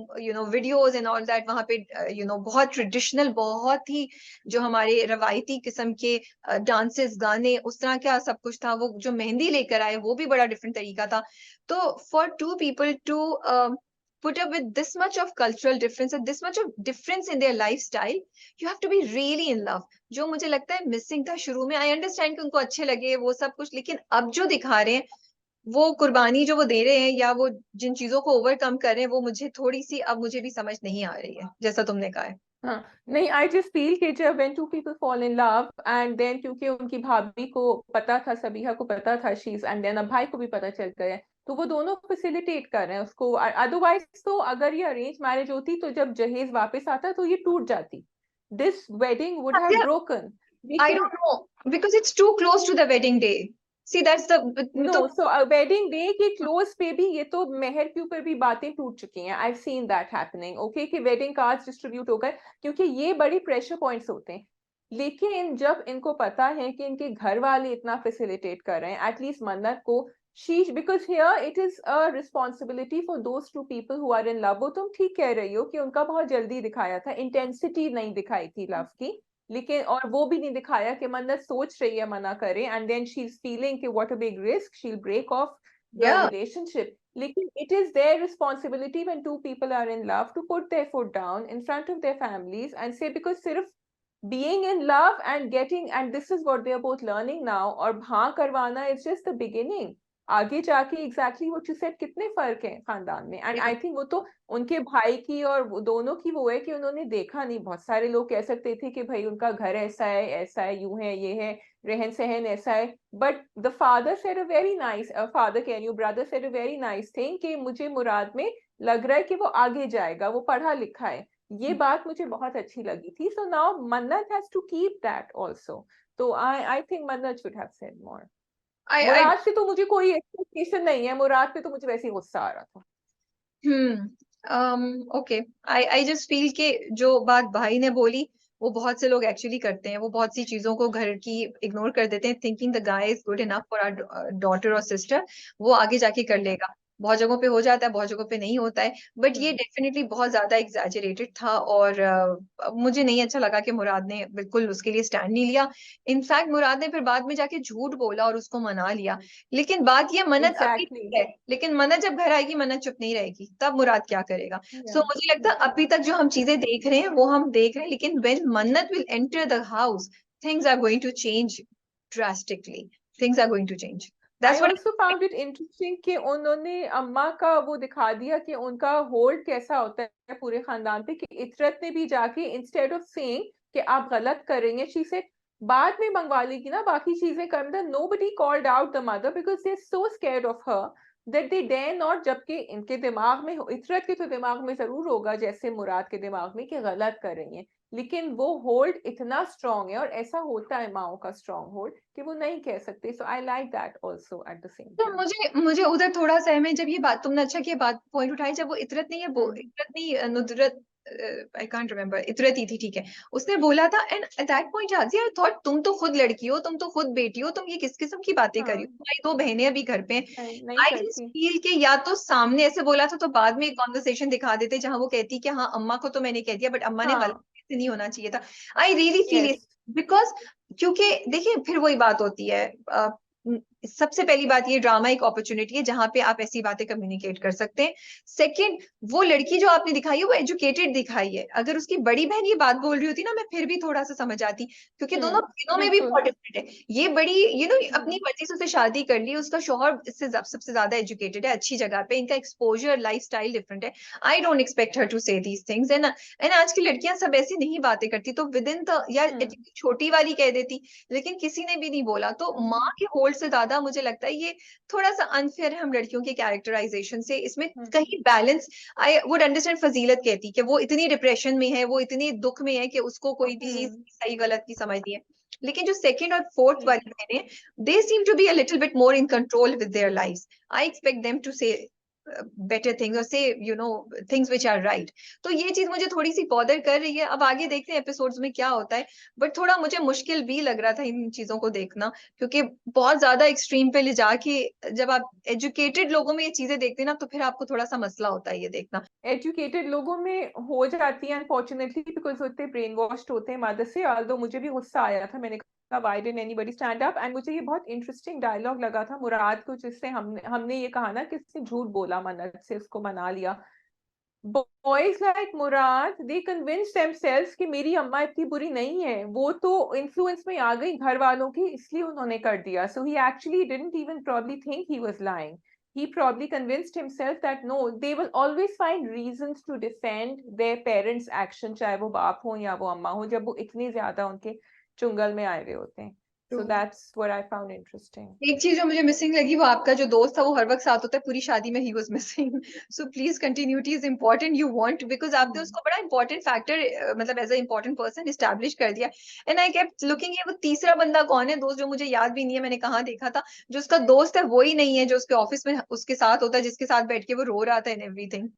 videos and all that, वहां पे बहुत ट्रेडिशनल, बहुत ही जो हमारे रवायती किस्म के डांसेस गाने उस तरह का सब कुछ था। वो जो मेहंदी लेकर आए वो भी बड़ा डिफरेंट तरीका था। तो for two people to put up with this much of cultural difference and this much of difference in their lifestyle, you have to be really in love, जो मुझे लगता है मिसिंग था शुरू में। आई अंडरस्टैंड कि उनको अच्छे लगे वो सब कुछ, लेकिन अब जो दिखा रहे हैं, वो कुर्बानी जो वो दे रहे हैं या वो जिन चीजों को ओवरकम कर रहे हैं, वो मुझे थोड़ी सी अब मुझे भी समझ नहीं आ रही है, जैसा तुमने कहा है। हाँ नहीं, आई जस्ट फील कि जब when two people fall in love and then, क्योंकि उनकी भाभी को पता था, सबीहा को पता था शीज, एंड देन अब भाई को भी पता चल गया है, तो वो दोनों फैसिलिटेट कर रहे हैं उसको। अदरवाइज तो अगर ये अरेंज मैरिज होती तो जब जहेज वापस आता तो ये टूट जाती, this wedding would have broken. I लेकिन don't know, because it's too close to the wedding day. See that's the no, so wedding day के क्लोज पे भी ये तो मेहर के ऊपर भी बातें टूट चुकी हैं। I seen that happening, okay, कि वेडिंग कार्ड्स डिस्ट्रीब्यूट हो गए, क्योंकि ये बड़ी प्रेशर पॉइंट्स होते हैं। लेकिन जब इनको पता है कि इनके घर वाले इतना फैसिलिटेट कर रहे हैं, एटलीस्ट मन्नत को शीश, because here it is a responsibility for those two people who are in love. वो तुम ठीक कह रही हो कि उनका बहुत जल्दी दिखाया था, इंटेंसिटी नहीं दिखाई थी लव की, लेकिन और वो भी नहीं दिखाया कि मन्नत सोच रही है मना करे, and then she is feeling कि what a big risk, she will break off the या रिलेशनशिप। लेकिन it is there responsibility when two people are in love to put their foot down in front of their families and say, because सिर्फ being in love and getting, and this is what they are both learning now, और हाँ करवाना is just the beginning। आगे जाके exactly what you said, कितने फर्क हैं खानदान में, एंड आई थिंक वो तो उनके भाई की और वो दोनों की वो है कि उन्होंने देखा नहीं। बहुत सारे लोग कह सकते थे कि भाई उनका घर ऐसा है, यूं है, ये है, रहन सहन ऐसा है, but the father said a very nice, father can you brother said a very nice thing कि मुझे मुराद में लग रहा है कि वो आगे जाएगा, वो पढ़ा लिखा है। ये बात मुझे बहुत अच्छी लगी थी। So now Mannat has to keep that also. तो I think Mannat should have said more. I Murad से तो मुझे कोई एक्सपेक्टेशन नहीं है, मुराद पे तो मुझे वैसे ही गुस्सा आ रहा था। ओके, आई जस्ट फील के जो बात भाई ने बोली वो बहुत से लोग एक्चुअली करते हैं, वो बहुत सी चीजों को घर की इग्नोर कर देते हैं, thinking the guy is good enough for our daughter और सिस्टर, वो आगे जाके कर लेगा। बहुत जगहों पे हो जाता है, बहुत जगहों पे नहीं होता है, बट ये डेफिनेटली बहुत ज्यादा एग्जैजरेटेड था। और मुझे नहीं अच्छा लगा कि मुराद ने बिल्कुल उसके लिए स्टैंड नहीं लिया। इनफैक्ट मुराद ने फिर बाद में जाके झूठ बोला और उसको मना लिया। लेकिन बात ये, मन्नत अभी एग्जैक्टली। है, लेकिन मन्नत जब घर आएगी मन्नत चुप नहीं रहेगी, तब मुराद क्या करेगा? सो मुझे लगता है अभी तक जो हम चीजें देख रहे हैं वो हम देख रहे हैं, लेकिन when Mannat will enter the house, things are going to change drastically, things are going to change. I that's what. Also found it interesting कि उन्होंने अम्मा का वो दिखा दिया कि उनका होल्ड कैसा होता है पूरे खानदान पे, कि इतरत ने भी जाके इंस्टेड ऑफ सेइंग कि आप गलत करेंगे, शी सेड बाद में मंगवा लेगी ना बाकी चीजें कर, nobody called out the mother because they are so scared of her that they dare not. जबकि इनके दिमाग में, इतरत के तो दिमाग में जरूर होगा जैसे मुराद के दिमाग में कि गलत कर रही है, लेकिन वो होल्ड इतना स्ट्रांग है, और ऐसा होता है माओ का स्ट्रांग होल्ड कि वो नहीं कह सकते। So I like that also at the same तो टाइम। मुझे उधर थोड़ा सा है, मैं जब ये बात तुमने अच्छा किया बात पॉइंट उठाई, जब वो इतरत नहीं है, इतरत नहीं नुदरत, आई कांट रिमेम्बर, इतरत ही थी, ठीक है, उसने बोला था। And at that point Shazia I thought तुम तो खुद लड़की हो, तुम तो खुद बेटी हो, तुम ये किस किस्म की बातें कर रही हो, हाँ, तुम्हारी दो बहनें अभी घर पे हैं। नहीं आई जस्ट करती। फील के या तो सामने ऐसे बोला था तो बाद में एक कॉन्वर्सेशन दिखा देते जहां वो कहती कि हाँ अम्मा को तो मैंने कह दिया, बट अम्मा ने गलत, हाँ, ऐसे नहीं होना चाहिए था। I really feel yes. It, because क्योंकि देखिए फिर वही बात होती है, सबसे पहली बात ये ड्रामा एक अपॉर्चुनिटी है जहां पे आप ऐसी बातें कम्युनिकेट कर सकते हैं। सेकंड, वो लड़की जो आपने दिखाई है वो एजुकेटेड दिखाई है, अगर उसकी बड़ी बहन ये बात बोल रही होती ना मैं फिर भी थोड़ा सा समझ आती, क्योंकि दोनों बहनों में भी बिल्कुल। बहुत डिफरेंट है। ये बड़ी अपनी मर्जी से उसने शादी कर ली, उसका शौहर इससे सबसे ज्यादा एजुकेटेड है, अच्छी जगह पे, इनका एक्सपोजर लाइफ स्टाइल डिफरेंट है। I don't expect her to say these things, and आज की लड़कियां सब ऐसी नहीं बातें करती, तो विद इन द यार छोटी वाली कह देती, लेकिन किसी ने भी नहीं बोला। तो माँ के होल्ड से ज्यादा मुझे लगता है ये थोड़ा सा अनफेयर है हम लड़कियों के कैरेक्टराइजेशन से, इसमें कहीं बैलेंस। आई वुड अंडरस्टैंड फजीलत कहती कि वो इतनी डिप्रेशन में है, वो इतनी दुख में है कि उसको कोई भी चीज सही गलत की समझती है, लेकिन जो सेकंड और फोर्थ वाली बहनें, they seem to be a little bit more in control with their lives. I expect them to say better things or say things which are right. तो ये चीज मुझे थोड़ी सी बॉदर कर रही है। अब आगे देखते हैं एपिसोड्स में क्या होता है, बट थोड़ा मुझे मुश्किल भी लग रहा था इन चीजों को देखना, क्योंकि बहुत ज्यादा एक्सट्रीम पे ले जाके जब आप एजुकेटेड लोगों में ये चीजें देखते हैं ना, तो फिर आपको थोड़ा सा मसला होता है ये देखना। एजुकेटेड लोगों में हो जाती है अनफॉर्चुनेटली, बिकॉज वो इतने ब्रेन वॉश्ड होते हैं मदद से। ऑल्दो मुझे भी गुस्सा आया था, मैंने कहा why didn't anybody stand up. And मुझे ये बहुत इंटरेस्टिंग डायलॉग लगा था मुराद को, जिससे हमने ये कहा ना कि इसने झूठ बोला, मन्नत से उसको मना लिया। Boys like Murad, they convince themselves कि मेरी अम्मा इतनी बुरी नहीं है, वो तो इन्फ्लुएंस में आ गई घर वालों की, इसलिए उन्होंने कर दिया। So he actually didn't even probably think he was lying. He probably convinced himself that no, they will always find reasons to defend their parents' action, चाहे वो बाप हो या वो अम्मा हो, जब वो इतनी ज्यादा उनके चुंगल में आए हुए होते हैं। So that's what I found interesting. एक चीज जो मुझे मिसिंग लगी, वो आपका जो दोस्त था वो हर वक्त साथ होता है, पूरी शादी में ही was missing. So please continuity is important, you want, because आपने उसको बड़ा इंपॉर्टेंट फैक्टर मतलब as a important person establish कर दिया। एंड आई केप्ट लुकिंग, ये वो तीसरा बंदा कौन है दोस्त, जो मुझे याद भी नहीं है मैंने कहाँ देखा था, जो उसका दोस्त है वो ही नहीं है जो उसके ऑफिस में उसके साथ होता है, जिसके साथ बैठ के वो रो रहा था एंड एवरीथिंग।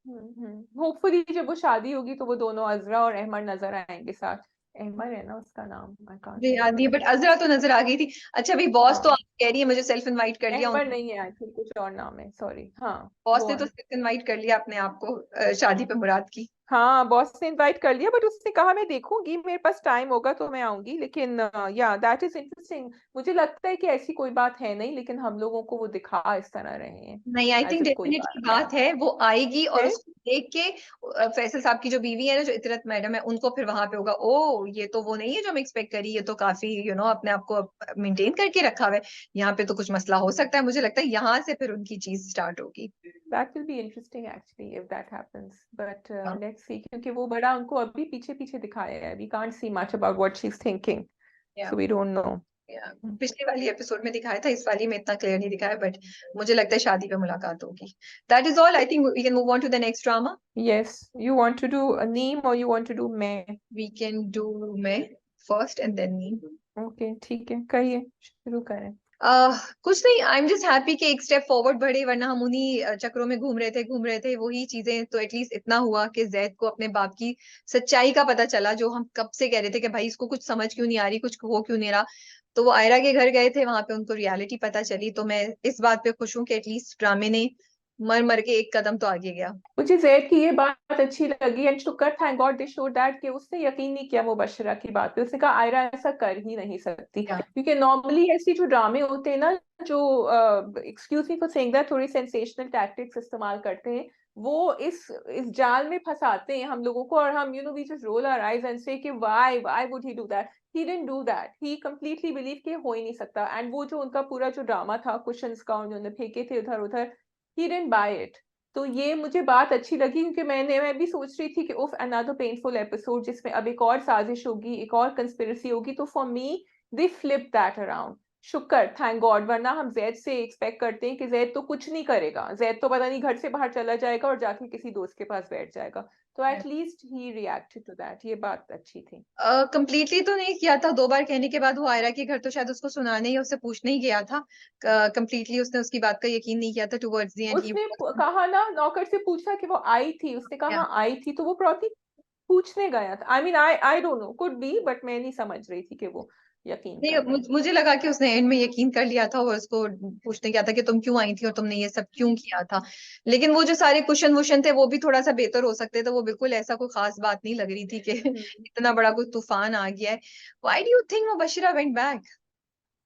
होपफुली जब वो शादी होगी तो वो दोनों अजरा और अहमद नजर आएंगे साथ। अहमद है ना उसका नाम, आई कांट मुझे याद नहीं है, बट अजरा तो नजर आ गई थी। अच्छा भाई, बॉस तो हाँ, आप कह रही है मुझे सेल्फ इनवाइट कर लिया, अहमद नहीं है, आई थिंक कुछ और नाम है, सॉरी। हाँ, बॉस गो ने तो ऑन। सेल्फ इनवाइट कर लिया अपने आप को शादी पे मुराद की। हाँ, बॉस ने इनवाइट कर लिया, बट उसने कहा मैं देखूंगी, मेरे पास टाइम होगा तो मैं आऊंगी। लेकिन या दैट इज इंटरेस्टिंग। मुझे लगता है कि ऐसी कोई बात है नहीं, लेकिन हम लोगों को वो दिखा इस तरह रहे हैं नहीं, आई एज थिंक इफ कोई डेफिनेटली बात बात है, वो आएगी और है। उसको देख के फैसल साहब की जो बीवी है ना, जो इतरत मैडम है, उनको फिर वहां पे होगा, ओ ये तो वो नहीं है जो हम एक्सपेक्ट करी, ये तो काफी अपने आप को मेंटेन करके रखा हुआ है, यहाँ पे तो कुछ मसला हो सकता है। मुझे लगता है यहाँ से फिर उनकी चीज स्टार्ट होगी। That will be interesting actually if that happens. But हाँ, let's see, क्योंकि वो बड़ा उनको अभी पीछे पीछे दिखाया है। We can't see much about what she's thinking, या so we don't know. पिछली वाली एपिसोड में दिखाया था, इस वाली में इतना क्लियर नहीं दिखाया, बट मुझे लगता है शादी पे मुलाकात होगी। That is all, I think we can move on to the next drama. Yes, you want to do a Neem or you want to do मैं? वी कैन डू मैं first and than me. Okay, ठीक है, कहिए, शुरू करें। कुछ नहीं, आई एम जस्ट हैप्पी कि एक स्टेप फॉरवर्ड बढ़े, वरना हम उन्हीं चक्रों में घूम रहे थे वही चीजें। तो एटलीस्ट इतना हुआ कि जैद को अपने बाप की सच्चाई का पता चला, जो हम कब से कह रहे थे कि भाई इसको कुछ समझ क्यों नहीं आ रही, कुछ हो क्यों नहीं रहा। तो वो आयरा के घर गए थे, वहां पे उनको रियलिटी पता चली। तो मैं इस बात पे खुश हूँ कि एटलीस्ट ड्रामे ने मर मर के एक कदम तो आगे गया। मुझे जैद की ये बात अच्छी लगी एंड शुक्र, thank God they show that, कि उसने यकीन नहीं किया वो बशरा की बात पे। उसने कहा आयरा ऐसा कर ही नहीं सकती, या क्योंकि नॉर्मली ऐसी जो ड्रामे होते हैं ना, जो excuse me for saying that, थोड़ी सेंसेशनल टैक्टिक्स इस्तेमाल करते हैं, वो इस जाल में फंसाते हैं हम लोगों को, और हम we just roll our eyes and say कि why would he do that. He didn't do that, he completely believe कि हो ही नहीं सकता। एंड वो जो उनका पूरा जो ड्रामा था, कुशन्स का उन्होंने फेंके थे उधर उधर, ही डिडंट बाय इट। तो ये मुझे बात अच्छी लगी, क्योंकि मैं भी सोच रही थी कि उफ अनदर पेनफुल एपिसोड, जिसमें अब एक और साजिश होगी, एक और कंस्पिरेसी होगी। तो for me they flip that around. शुक्र, थैंक गॉड, वरना हम जैद से एक्सपेक्ट करते हैं कि जैद तो कुछ नहीं करेगा, जैद तो पता नहीं घर से बाहर चला जाएगा और जाके किसी दोस्त के पास बैठ जाएगा। तो at least he reacted to that, ये बात अच्छी थी। कंप्लीटली तो नहीं किया था, 2 बार कहने के बाद वो आयरा के घर तो शायद उसको सुनाने या उससे पूछने ही गया था। कंप्लीटली उसने उसकी बात का यकीन नहीं किया था। टुवर्ड्स द एंड ही उसने कहा ना, नौकर से पूछा कि वो आई थी, उसने कहा हाँ आई थी, तो वो प्रॉब्लम पूछने गया था। I mean I don't no, could be, but मैं नहीं समझ रही थी कि वो यकीन नहीं, कर रहा है। मुझे लगा कि उसने एंड में यकीन कर लिया था और उसको पूछने गया था कि तुम क्यों आई थी और तुमने ये सब क्यों किया था। लेकिन वो जो सारे कुशन वुशन थे वो भी थोड़ा सा बेहतर हो सकते थे, वो बिल्कुल ऐसा कोई खास बात नहीं लग रही थी कि इतना बड़ा कोई तूफान आ गया है। व्हाई डू यू थिंक वो Bashira went back?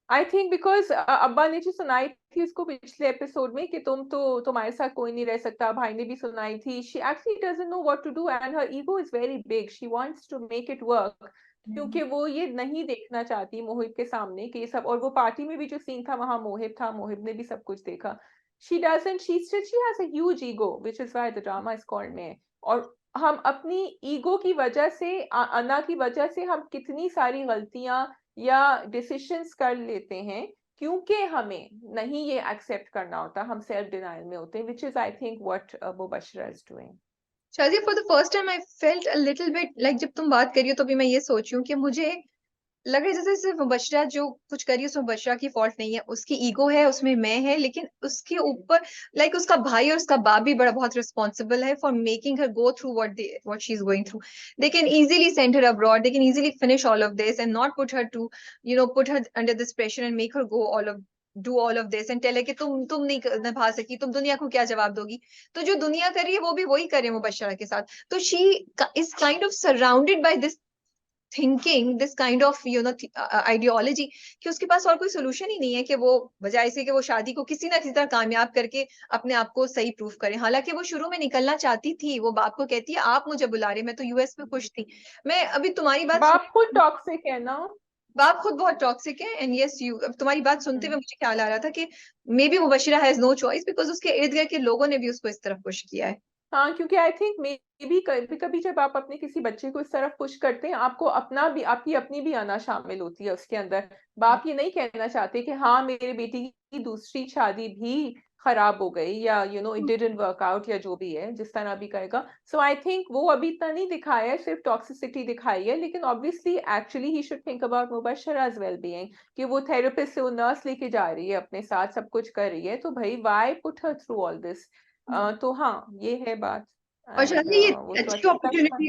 I think because अब्बा ने जो सुनाई थी उसको पिछले एपिसोड में कि तुम्हारे साथ कोई नहीं रह सकता, भाई ने भी सुनाई थी। She actually doesn't know what to do and her ego is very big, she wants to make it work, क्योंकि वो ये नहीं देखना चाहती मोहिब के सामने कि ये सब। और वो पार्टी में भी जो सीन था, वहां मोहिब था, मोहिब ने भी सब कुछ देखा। She doesn't, she has a huge ego, which is why the drama is called मैं। और हम अपनी ईगो की वजह से, अना की वजह से, हम कितनी सारी गलतियां या डिसीशंस कर लेते हैं, क्योंकि हमें नहीं ये एक्सेप्ट करना होता, हम सेल्फ डिनाइल में होते हैं, which is I think what Mubashira is doing. शादी, for the first time I felt a little bit like, जब तुम बात करी हो तो भी मैं ये सोच रही हूँ कि मुझे लग रहा है जैसे सिर्फ मुबशरा जो कुछ करी उसमें मुबशरा की फॉल्ट नहीं है, उसकी ईगो है, उसमें मैं है, लेकिन उसके ऊपर लाइक उसका भाई और उसका बाप भी बड़ा बहुत रिस्पॉन्सिबल है for making her go through what she is going through. They can easily send her abroad, they can easily finish all of this and not put her to put her under this pressure and make her go all of do all of this and tell है कि तुम नहीं निभा सकी, तुम दुनिया को क्या जवाब दोगी. तो जो दुनिया कर रही है वो भी वही करे मुबशरा के साथ. तो she is kind of surrounded by this thinking, this kind of ideology, कि उसके पास और कोई सोल्यूशन ही नहीं है कि वो बजाय से कि वो शादी को किसी ना किसी तरह कामयाब करके अपने आप को सही प्रूफ करे. हालांकि वो शुरू में निकलना चाहती थी, वो बाप को कहती है आप मुझे बुला रहे, मैं तो यूएस में खुश थी. मैं अभी तुम्हारी बात बाप खुद टॉक्सिक है ना। बाप खुद बहुत टॉक्सिक है. एंड यस यू, अब तुम्हारी बात सुनते हुए मुझे ख्याल आ रहा था कि maybe Mubashira has no choice because उसके इर्द गिर्द के लोगों ने भी उसको इस तरफ पुश किया है. हाँ, क्योंकि आई थिंक मे भी कभी कभी जब आप अपने किसी बच्चे को इस तरफ पुश करते हैं, आपको अपना भी, आपकी अपनी भी आना शामिल होती है उसके अंदर। बाप ये नहीं कहना चाहते कि हाँ मेरे बेटी की दूसरी शादी भी खराब हो गई, या इट डिडंट वर्क आउट, या जो भी है जिस तरह भी कहेगा। सो आई थिंक वो अभी इतना नहीं दिखाया है, सिर्फ टॉक्सिसिटी दिखाई है। लेकिन obviously actually he should think about Mubashra's well being, कि वो थेरेपिस्ट से वो नर्स लेके जा रही है अपने साथ, सब कुछ कर रही है, तो भाई why put her through all this. तो हाँ, ये है बात। और एंड शायद ये वो इतनी तो अच्छी अच्छा था। अपॉर्चुनिटी,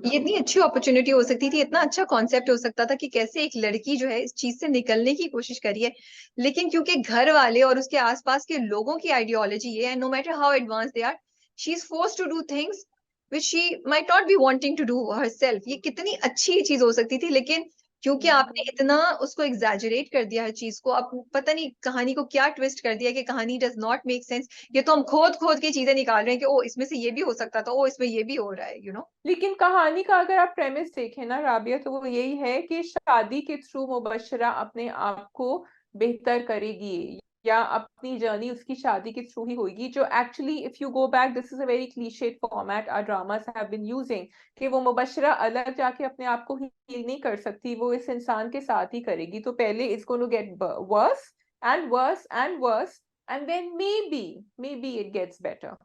ये इतनी अच्छी अपॉर्चुनिटी हो सकती थी, इतना अच्छा कॉन्सेप्ट हो सकता था कि कैसे एक लड़की जो है इस चीज से निकलने की कोशिश करी है. लेकिन क्योंकि घर वाले और उसके आसपास के लोगों की आइडियोलॉजी ये है, no matter how advance they are, she is forced to do things which she might not be wanting to do herself. ये कितनी अच्छी चीज हो सकती थी, लेकिन क्योंकि आपने इतना उसको एग्जैजरेट कर दिया हर चीज को, आप पता नहीं कहानी को क्या ट्विस्ट कर दिया कि कहानी डज नॉट मेक सेंस. ये तो हम खोद खोद के चीजें निकाल रहे हैं कि ओ इसमें से ये भी हो सकता था, ओ इसमें ये भी हो रहा है, लेकिन कहानी का अगर आप प्रेमिस देखें ना राबिया, तो वो यही है कि शादी के थ्रू मुबशरा अपने आप को बेहतर करेगी, या अपनी जर्नी उसकी शादी के थ्रू ही होगी। जो actually if you go back, this is a very clichéd format our dramas have been using, कि वो मुबशरा अलग जाके अपने आप को हील नहीं कर सकती, वो इस इंसान के साथ ही करेगी। तो पहले it's going to get worse and worse and worse, and then maybe it gets better.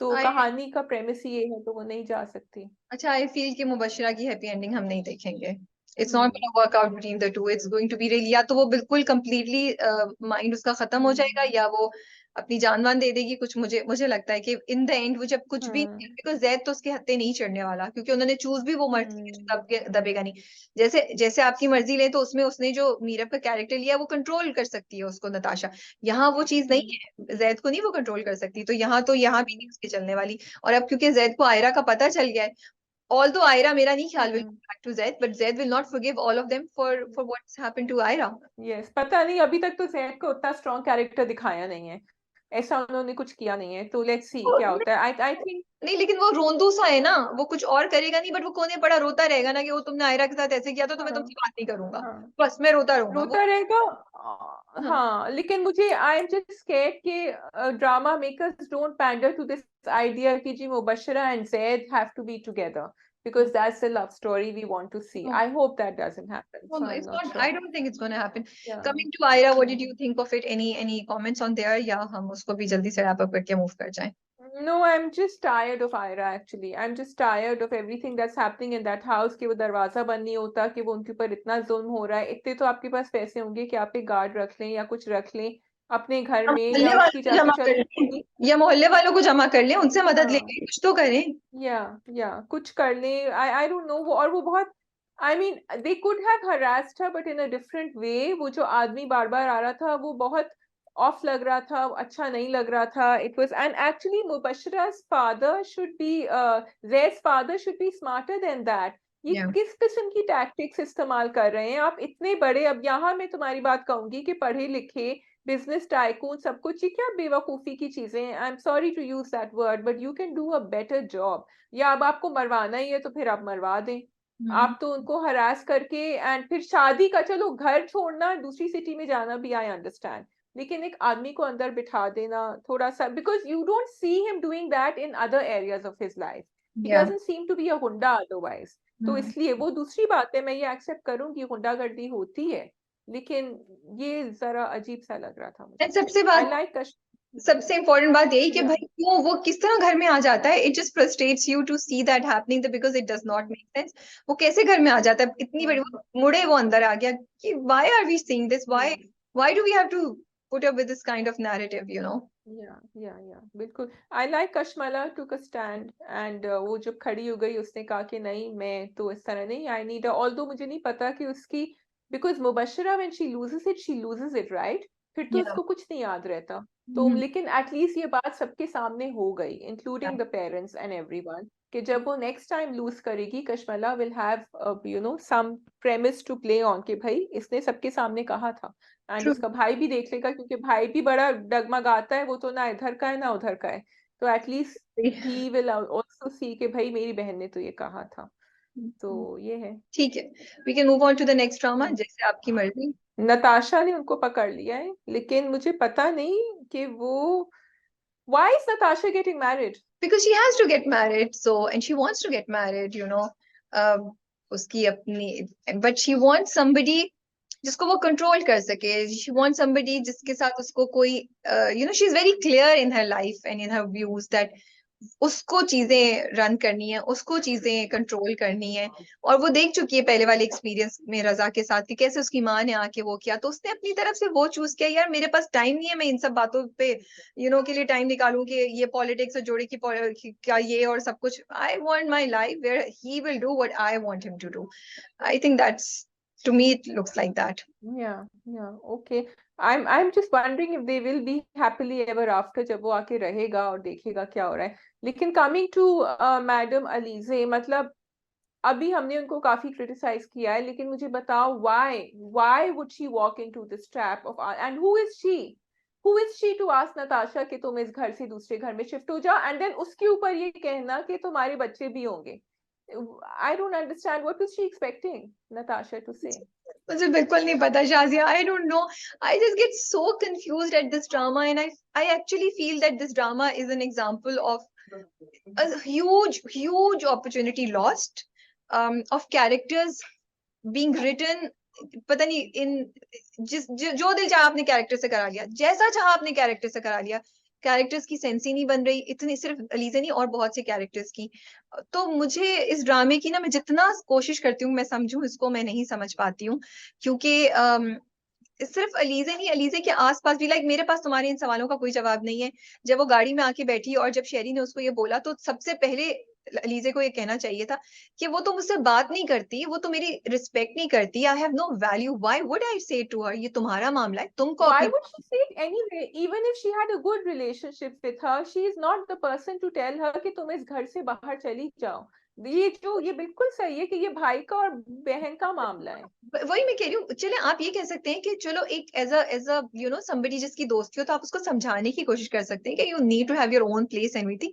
तो आई कहानी का प्रेमिस ये है, तो वो नहीं जा सकती। अच्छा, आई फील कि मुबशरा की हैप्पी एंडिंग हम नहीं देखेंगे. It's not hmm. Gonna work out between the two. It's going to be really, या तो वो बिल्कुल कंप्लीटली माइंड उसका खत्म हो जाएगा, हम्म। या वो अपनी जान वान दे देगी कुछ. मुझे मुझे लगता है कि इन द एंड वो जब कुछ भी, हम्म। बिकॉज जैद तो उसके हत्थे नहीं चढ़ने वाला, क्योंकि उन्होंने चूज भी वो मर्द की जो हम्म। दबेगा नहीं. जैसे जैसे आपकी मर्जी ले, तो उसमें उसने जो मीरब का कैरेक्टर लिया वो कंट्रोल कर सकती है उसको नताशा. यहाँ वो चीज नहीं है, जैद को नहीं वो कंट्रोल कर सकती. तो यहाँ भी नहीं हम्म। उसकी चलने वाली. और अब क्योंकि जैद को आयरा का पता चल गया है, although Ira, मेरा नहीं ख्याल will hmm. go back to Zed, but Zed will not forgive all of them for what's happened to Ira. Yes, पता नहीं, अभी तक तो जैद को उतना स्ट्रॉन्ग कैरेक्टर दिखाया नहीं है, ऐसा उन्होंने कुछ किया नहीं है। तो लेट्स सी क्या नहीं, होता है। आई आई थिंक नहीं, लेकिन वो रोंदू सा है ना, वो कुछ और करेगा नहीं, बट वो कोने पड़ा रोता रहेगा ना कि वो तुमने आयरा के साथ ऐसे किया तो मैं हाँ। तुमसे बात नहीं करूंगा. हाँ, बस मैं रोता रहूंगा वो. रोता रहेगा। हाँ. हाँ, लेकिन मुझे आई एम जस्ट स्केर्ड कि drama makers don't pander to this idea कि ji Mubashra and Zaid have to be together, because that's the love story we want to see. No, I hope that doesn't happen, no, so no, I'm it's not not. sure. I don't think it's going to happen. Yeah. Coming to Ira, what did Hmm. you think of it? Any comments on there? या हम उसको भी जल्दी से wrap up करके move कर जाएं? No, I'm just tired of Ira actually. I'm just tired of everything that's happening in that house, कि वो दरवाजा बंद नहीं होता, कि वो उनके ऊपर इतना जुल्म हो रहा है। इतने तो आपके पास पैसे होंगे कि आप एक गार्ड रख लें या कुछ रख लें अपने घर हम में, मोहल्ले या वालों उसकी को जाके जमा कर लें, या मोहल्ले वालों को जमा कर लें, उनसे मदद ले हाँ, लें, कुछ तो करें. या कुछ कर लें। आई डोंट नो। वो, और वो बहुत, I mean they could have harassed her but in a different way. वो जो आदमी बार बार आ रहा था वो बहुत ऑफ लग रहा था, अच्छा नहीं लग रहा था। It was, and actually Mubashra's father should be, Zaid's father should be smarter than that. ये Yeah. किस किस्म की टैक्टिक्स इस्तेमाल कर रहे हैं आप इतने बड़े। अब यहाँ मैं तुम्हारी बात कहूंगी कि पढ़े लिखे बिजनेस टाइकून सब कुछ, ये क्या बेवकूफी की चीजें हैं। I am sorry to use that word, but you can do a better job. या अब आपको मरवाना ही है तो फिर आप मरवा दें। हम्म. आप तो उनको हरास करके, एंड फिर शादी का, चलो घर छोड़ना दूसरी सिटी में जाना भी आई अंडरस्टैंड, लेकिन एक आदमी को अंदर बिठा देना थोड़ा सा, because you don't see him doing that in other areas of his life. He Yeah. Doesn't seem to be a goonda otherwise. तो हम्म. इसलिए वो दूसरी बात है, मैं ये एक्सेप्ट करूंगी गुंडागर्दी होती है, लेकिन ये जरा अजीब सा लग रहा था एंड मुझे। सबसे आई बात लाइक सबसे इम्पोर्टेंट बात यही कि Yeah. भाई क्यों वो किस तरह घर में आ जाता है, it just frustrates you to see that happening because it does not make sense. वो कैसे घर में आ जाता है इतनी बड़ी, Yeah. वो मुड़े वो अंदर आ गया कि why are we seeing this, why Hmm. Why do we have to put up with this kind of narrative, you know. Yeah बिल्कुल। I like Kashmala to a stand and वो जब खड़ी हो गई उसने कहा कि नहीं मैं तो इस तरह नहीं, आई नीड ऑल्दो मुझे नहीं पता कि उसकी, because Mubashra when she loses it right, फिर तो या उसको कुछ नहीं याद रहता। तो लेकिन एटलीस्ट ये बात सबके सामने हो गई including the parents and everyone कि जब वो नेक्स्ट टाइम लूज करेगी Kashmala will have you know some premise to play on कि भाई इसने सबके सामने कहा था, एंड ट्रू। उसका भाई भी देख लेगा क्योंकि भाई भी बड़ा डगमगाता है, वो तो ना इधर का है ना उधर का है, तो एटलीस्ट ही विल आल्सो सी कि भाई मेरी बहन ने तो ये कहा था। तो ये है। ठीक है, we can move on to the next drama, hmm. जैसे आपकी मर्जी। नताशा ने उनको पकड़ लिया है लेकिन मुझे पता नहीं कि वो, why is Natasha getting married? Because she has to get married, so and she wants to get married, you know. उसकी अपनी, but she wants somebody जिसको वो कंट्रोल कर सके, she wants somebody जिसके साथ उसको कोई you know, she's very clear in her life and in her views that उसको चीजें रन करनी है, उसको चीजें कंट्रोल करनी है। और वो देख चुकी है पहले वाले एक्सपीरियंस में रजा के साथ कि कैसे उसकी माँ ने आके वो किया, तो उसने अपनी तरफ से वो चूज किया, यार मेरे पास टाइम नहीं है मैं इन सब बातों पे के लिए टाइम निकालूं कि ये पॉलिटिक्स से जोड़े की क्या ये और सब कुछ। I want my life where he will do what I want him to do. I think that's, to me it looks like that. Yeah, okay. I'm just wondering if they will be happily ever after जब वो आके रहेगा और देखेगा क्या हो रहा है। लेकिन coming to मैडम अलीजे, मतलब अभी हमने उनको काफी क्रिटिसाइज किया है, लेकिन मुझे बताओ why would she walk into this trap of, and who is she to ask Natasha कि तुम इस घर से दूसरे घर में शिफ्ट हो जाओ एंड देन उसके ऊपर ये कहना कि तुम्हारे बच्चे भी होंगे। I don't understand what was she expecting Natasha to say. मुझे बिल्कुल नहीं पता शाजिया, आई don't no. I just get so confused at this drama and I actually feel that this drama is an example of a huge opportunity lost, of characters being written, पता नहीं इन जो दिल चाहा आपने कैरेक्टर से करा लिया, जैसा चाहा आपने कैरेक्टर से करा लिया। कैरेक्टर्स की सेंस ही नहीं बन रही, इतनी सिर्फ अलीजा नहीं और बहुत से कैरेक्टर्स की। तो मुझे इस ड्रामे की ना, मैं जितना कोशिश करती हूँ मैं समझूं इसको, मैं नहीं समझ पाती हूँ। क्योंकि सिर्फ अलीजे नहीं, अलीजे के आसपास भी, लाइक मेरे पास तुम्हारे इन सवालों का कोई जवाब नहीं है। जब वो गाड़ी में आके बैठी और जब शेरी ने उसको ये बोला, तो सबसे पहले अलीजे को ये कहना चाहिए था कि वो तो मुझसे बात नहीं करती, वो तो मेरी रिस्पेक्ट नहीं करती, I have no value, why would I say to हर, ये तुम्हारा मामला है, तुमको Why अपनी। would she say it anyway? Even if she had a good relationship with her, she is not the person to tell her कि तुम इस घर से बाहर चली जाओ। ये बिल्कुल सही है कि ये भाई का और बहन का मामला है। वही मैं कह रही हूँ, चले आप ये कह सकते हैं कि चलो एक एज अ समबडी जिसकी दोस्ती हो, तो आप उसको समझाने की कोशिश कर सकते हैं कि you need to have your own place and everything,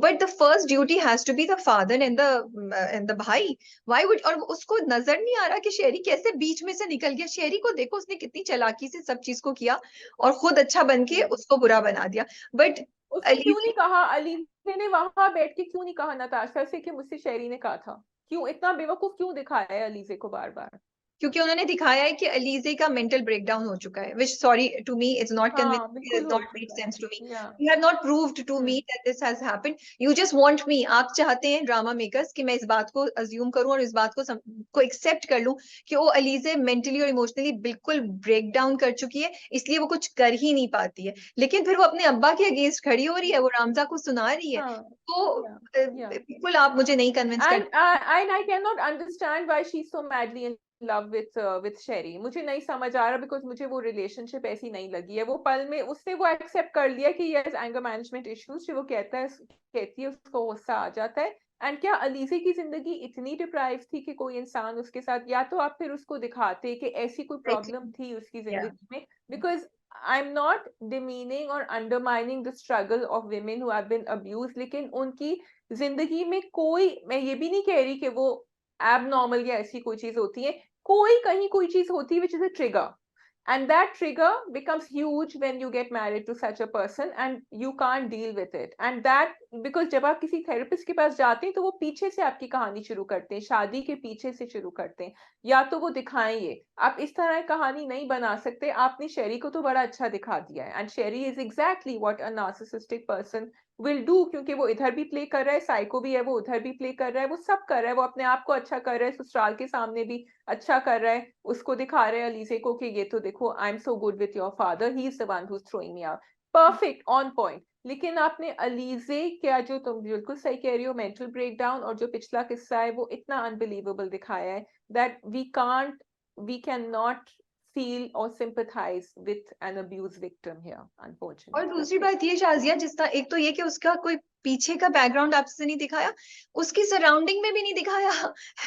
but the first duty has to be the father and the bhai. Why would, और उसको नजर नहीं आ रहा कि शेरी कैसे बीच में से निकल गया। शेरी को देखो, उसने कितनी चालाकी से सब चीज को किया और खुद अच्छा बन के उसको बुरा बना दिया। बट उसने क्यों नहीं कहा, अली ने वहां बैठ के क्यों नहीं कहा नताशा से कि मुझसे शेरी ने कहा था? क्यों इतना बेवकूफ क्यों दिखाया है अलीजे को बार बार? क्योंकि उन्होंने दिखाया है कि अलीजे का मेंटल ब्रेकडाउन हो चुका है, which sorry to me it's not हाँ convincing, it बिल्कुल has हो not made चुका है। sense to me. या You have not proved to me that this has happened. You just want me, आप चाहते हैं ड्रामा मेकर्स कि मैं इस बात को अज्यूम करूं और इस बात को एक्सेप्ट कर लूं कि वो अलीजे मेंटली और इमोशनली बिल्कुल ब्रेक डाउन कर चुकी है, इसलिए वो कुछ कर ही नहीं पाती है। लेकिन फिर वो अपने अब्बा के अगेंस्ट खड़ी हो रही है, वो रामजा को सुना रही है। हाँ तो या बिल्कुल आप मुझे नहीं कन्विंस कर। and I cannot understand why she's so madly in love with Sherry. मुझे नहीं समझ आ रहा बिकॉज मुझे वो रिलेशनशिप ऐसी नहीं लगी है। वो पल में उसने वो एक्सेप्ट कर लिया कि ये एंगर मैनेजमेंट इश्यूज, जो वो कहती है उसको गुस्सा आ जाता है। एंड क्या अलीजे की जिंदगी इतनी डिप्राइव थी कि कोई इंसान उसके साथ, या तो आप फिर उसको दिखाते कि ऐसी कोई प्रॉब्लम थी उसकी Yeah. जिंदगी में, because I'm not demeaning or undermining the struggle of women who have been abused, लेकिन उनकी जिंदगी में कोई, मैं ये भी नहीं कह रही कि वो एबनॉर्मल या ऐसी कोई चीज होती है, कोई कहीं कोई चीज होती है which is a trigger, and that trigger becomes huge when you get married to such a person and you can't deal with it, and that because जब आप किसी थेरेपिस्ट के पास जाते हैं तो वो पीछे से आपकी कहानी शुरू करते हैं, शादी के पीछे से शुरू करते हैं, या तो वो दिखाएं ये। आप इस तरह कहानी नहीं बना सकते। आपने शेरी को तो बड़ा अच्छा दिखा दिया है, and Sheri is exactly what a narcissistic person will do, क्योंकि वो इधर भी प्ले कर रहा है, साइको भी है, वो उधर भी प्ले कर रहा है, वो सब कर रहा है, वो अपने आप को अच्छा कर रहा है, ससुराल के सामने भी अच्छा कर रहा है, उसको दिखा रहे हैं अलीजे को कि ये तो देखो, आई am so good with your father, he is the one who is throwing me out, perfect, on point. लेकिन आपने अलीजे क्या, जो तुम बिल्कुल सही कह रही हो, मेंटल ब्रेकडाउन और जो पिछला किस्सा है वो इतना अनबिलीवेबल दिखाया है that we can not feel or sympathize with an abuse victim here, और unfortunately. दूसरी बात ये शाजिया, जिसका एक तो ये कि उसका कोई पीछे का बैकग्राउंड आपसे नहीं दिखाया, उसकी सराउंडिंग में भी नहीं दिखाया।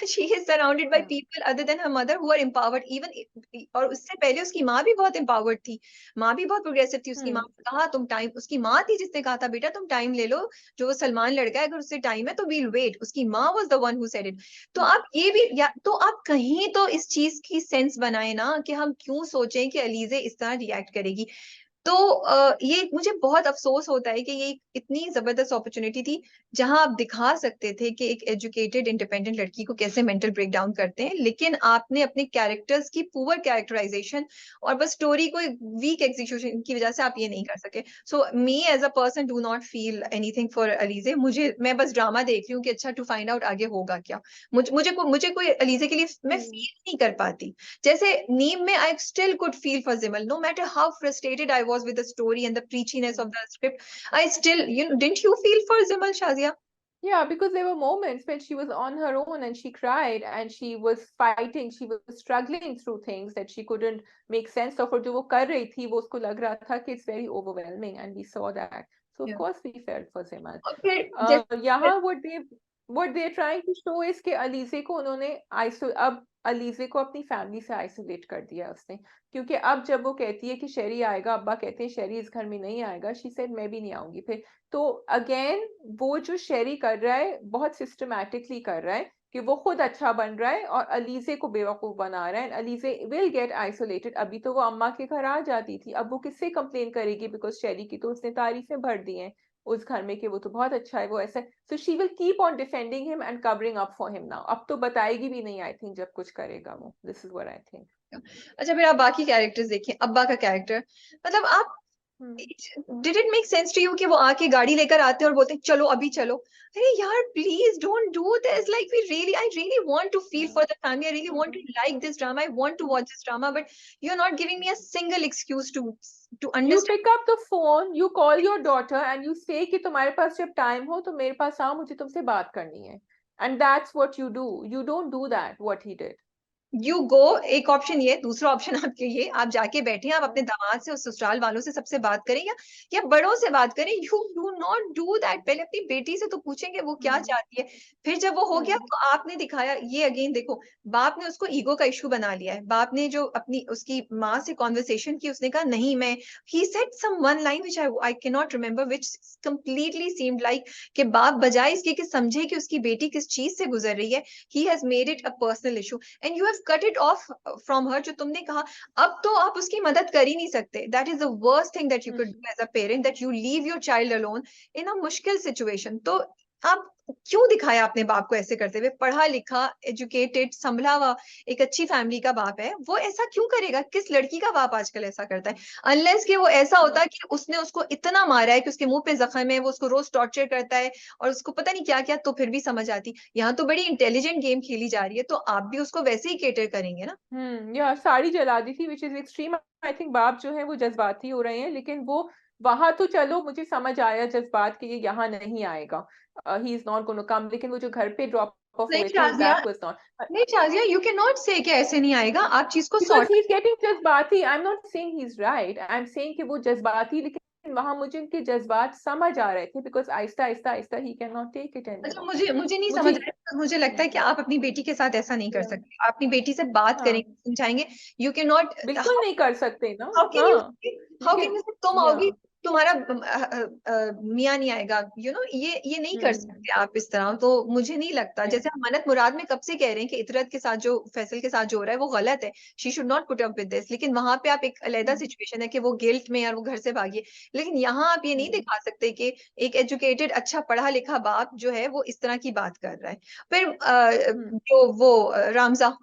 She is surrounded by people other than her mother who are empowered even, और उससे पहले उसकी माँ भी बहुत एम्पावर्ड थी, माँ भी बहुत प्रोग्रेसिव थी। उसकी माँ ने कहा तुम टाइम, उसकी माँ थी जिसने कहा था बेटा तुम टाइम ले लो, जो वो सलमान लड़का है अगर उससे टाइम है तो वील वेट, उसकी माँ was the one who said it. तो आप ये भी तो आप कहीं तो इस चीज की सेंस बनाए ना कि हम क्यों सोचें कि अलीजे इस तरह रिएक्ट करेगी। तो ये मुझे बहुत अफसोस होता है कि ये इतनी जबरदस्त अपॉर्चुनिटी थी जहां आप दिखा सकते थे कि एक एजुकेटेड इंडिपेंडेंट लड़की को कैसे मेंटल ब्रेकडाउन करते हैं, लेकिन आपने अपने कैरेक्टर्स की पुअर कैरेक्टराइजेशन और बस स्टोरी को वीक एग्जीक्यूशन की वजह से आप ये नहीं कर सके। So me as a person do not feel anything for Alizeh. मैं बस ड्रामा देख रही हूँ कि अच्छा टू फाइंड आउट आगे होगा क्या। मुझे कोई अलीजे के लिए मैं फील नहीं कर पाती। जैसे नीम में I still could feel for Jimal, no matter how frustrated I was with the story and the preachiness of the script. I still, didn't you feel for Zimal, Shazia? Yeah, because there were moments when she was on her own and she cried and she was fighting, she was struggling through things that she couldn't make sense of, और जो वो कर रही थी वो उसको लग रहा था कि it's very overwhelming, and we saw that. So of Yeah. course we felt for Zimal. और फिर यहाँ what they're trying to show is कि अलीजे को उन्होंने अब अलीजे को अपनी फैमिली से आइसोलेट कर दिया उसने, क्योंकि अब जब वो कहती है कि शेरी आएगा, अब्बा कहते हैं शेरी इस घर में नहीं आएगा, शी सेड मैं भी नहीं आऊंगी फिर। तो अगेन वो जो शेरी कर रहा है बहुत सिस्टमैटिकली कर रहा है कि वो खुद अच्छा बन रहा है और अलीजे को बेवकूफ बना रहा है, अलीजे विल गेट आइसोलेटेड। अभी तो वो अम्मा के घर आ जाती थी, अब वो किससे कंप्लेन करेगी, बिकॉज शेरी की तो उसने तारीफें भर दी हैं उस घर में कि वो तो बहुत अच्छा है, वो ऐसा। So she will keep on defending him and covering up for him now. अब तो बताएगी भी नहीं आई थिंक जब कुछ करेगा वो। This is what I think. अच्छा फिर आप बाकी कैरेक्टर्स देखिए, अब्बा का कैरेक्टर, मतलब आप did it make sense to you कि वो आके गाड़ी लेकर आते हैं और बोलते हैं चलो अभी चलो। अरे यार please don't do this, like we really, I really want to feel for the family, I really want to like this drama, I want to watch this drama, but you are not giving me a single excuse to You understand. pick up the phone, you call your daughter and you say कि तुम्हारे पास जब टाइम हो तो मेरे पास आओ, मुझे तुमसे बात करनी है। And that's what you do. You don't do that, what he did. You go, एक ऑप्शन ये, दूसरा ऑप्शन आपके ये, आप जाके बैठे, आप अपने दामाद से और ससुराल वालों से सबसे बात करें, या बड़ों से बात करें। You do not do that. पहले अपनी बेटी से तो पूछेंगे वो क्या चाहती है, फिर जब वो हो गया तो आपने दिखाया ये। अगेन देखो, बाप ने उसको ईगो का इशू बना लिया है। बाप ने जो अपनी उसकी माँ से कॉन्वर्सेशन की, उसने कहा नहीं मैं, he said some one line which I can not remember, which completely seemed like कि बाप बजाय इसके कि समझे कि उसकी बेटी किस चीज से गुजर रही है, he has made it a personal issue and you have cut it of from her. जो तुमने कहा, अब तो आप उसकी मदद कर ही नहीं सकते। That is the worst thing that you could do as a parent, that you leave your child alone in a मुश्किल सिचुएशन। तो आप क्यों दिखाया अपने बाप को ऐसे करते हुए? पढ़ा लिखा, एजुकेटेड, संभला हुआ, एक अच्छी फैमिली का बाप है, वो ऐसा क्यों करेगा? किस लड़की का बाप आजकल ऐसा करता है? अनलेस कि वो ऐसा होता है कि उसने उसको इतना मारा है कि उसके मुंह पे जख्म है, वो उसको रोज टॉर्चर करता है और उसको पता नहीं क्या क्या, तो फिर भी समझ आती। यहाँ तो बड़ी इंटेलिजेंट गेम खेली जा रही है, तो आप भी उसको वैसे ही केटर करेंगे ना। या साड़ी जला दी थी, which is extreme. I think बाप जो है वो जज्बाती हो रहे हैं, लेकिन वो वहां तो चलो मुझे समझ आया जज्बात के, ये यहाँ नहीं आएगा, ही इज नॉट गोना कम, लेकिन वो जो घर पे ड्रॉप ऑफ नहीं हुए थे शाजिया, दैट वाज नॉट, नहीं शाजिया, यू कैन नॉट से कि ऐसे नहीं आएगा। आप चीज को because सॉर्ट, he's getting जज्बाती। I am not saying he is right, I am saying कि वो जज्बाती, लेकिन वहां मुझे उनके जज्बात समझ आ रहे थे, बिकॉज आहिस्ता आहिस्ता आहिस्ता he can not take it any अच्छा मोर। मुझे मुझे नहीं समझ मुझे आया। मुझे लगता है कि आप अपनी बेटी के साथ ऐसा नहीं कर Yeah. सकते। आप अपनी बेटी से बात हाँ, करेंगे, समझाएंगे। यू कैन नॉट, बिल्कुल नहीं कर सकते ना। हाउ कैन यू, हाँ, हाउ कैन लेकिन यू तुम या आओगी, तुम्हारा मियाँ नहीं आएगा, ये नहीं कर सकते आप इस तरह। तो मुझे नहीं लगता, जैसे हम मन्नत मुराद में कब से कह रहे हैं कि इतरत के साथ जो फैसल के साथ जो हो रहा है वो गलत है, she should not put up with this, लेकिन वहां पे आप एक अलग सिचुएशन है कि वो गिल्ट में और वो घर से भागी। लेकिन यहाँ आप ये नहीं दिखा सकते कि एक एजुकेटेड अच्छा पढ़ा लिखा बाप जो है वो इस तरह की बात कर रहा है। फिर जो वो रामजा,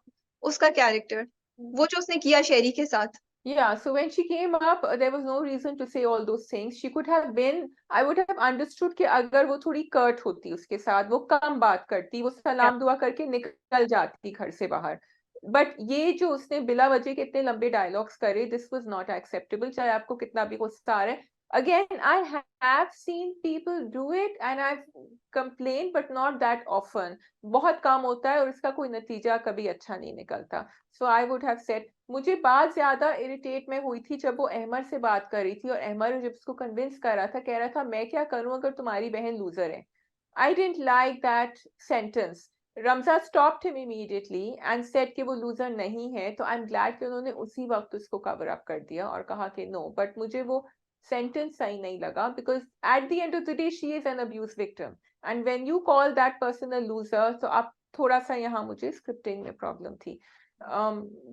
उसका कैरेक्टर, वो जो उसने किया शेरी के साथ, Yeah, so when she came up, there was no reason to say all those things. She could have been, I would have understood कि अगर वो थोड़ी कर्ट होती उसके साथ, वो कम बात करती, वो सलाम दुआ करके निकल जाती घर से बाहर। बट ये जो उसने बिला वजह के इतने लंबे डायलॉग्स करे, दिस वाज नॉट एक्सेप्टेबल, चाहे आपको कितना भी गुस्सा आ रहा है। Again, I have seen people do it and I've complained, but not that often. बहुत कम होता है और इसका कोई नतीजा कभी अच्छा नहीं निकलता। So I would have said, मुझे बात ज्यादा इरिटेट में हुई थी जब वो अहमर से बात कर रही थी और अहमर जब उसको कन्विंस कर रहा था, कह रहा था मैं क्या करूं अगर तुम्हारी बहन लूजर है। I didn't like that sentence. Ramzan stopped him immediately and said कि वो लूजर नहीं है, तो I'm glad कि उन्होंने उसी वक्त उसको कवर अप कर दिया और कहा कि नो, बट मुझे वो सेंटेंस सही नहीं लगा, because at the end of the day she is an abuse victim and when you call that person a loser, तो आप थोड़ा सा यहाँ मुझे स्क्रिप्टिंग में प्रॉब्लम थी।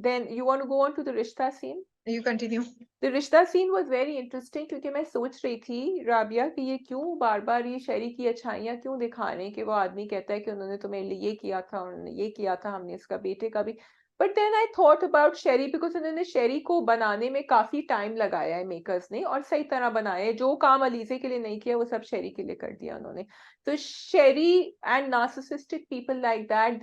Then you want to go on to the रिश्ता scene? You continue. The रिश्ता सीन was very interesting क्योंकि मैं सोच रही थी राबिया कि ये क्यों बार बार ये शेरी की अच्छाइयाँ क्यों दिखा रहे हैं कि वो आदमी कहता है कि उन्होंने तुम्हें लिए ये किया था, उन्होंने ये किया था, हमने इसका बेटे का भी। But then I thought about Sheri, because उन्होंने शेरी को बनाने में काफी टाइम लगाया है मेकर्स ने, और सही तरह बनाया है। जो काम अलीजे के लिए नहीं किया वो सब शेरी के लिए कर दिया उन्होंने। तो शेरी and narcissistic people like that,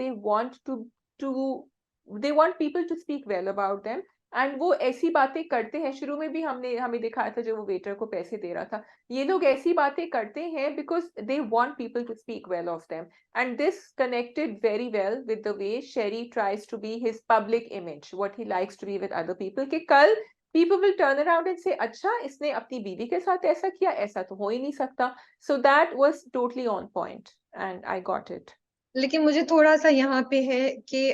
they want people to speak well about them, and वो ऐसी बातें करते हैं। शुरू में भी हमें दिखाया था जब वो वेटर को पैसे दे रहा था, ये लोग ऐसी बातें करते हैं because they want people to speak well of them, and this connected very well with the way Sheri tries to be his public image, what he likes to be with other people, कि कल people will turn around and say अच्छा इसने अपनी बीवी के साथ ऐसा किया, ऐसा तो हो ही नहीं सकता। So that was totally on point and I got it. लेकिन मुझे थोड़ा सा यहाँ पे है कि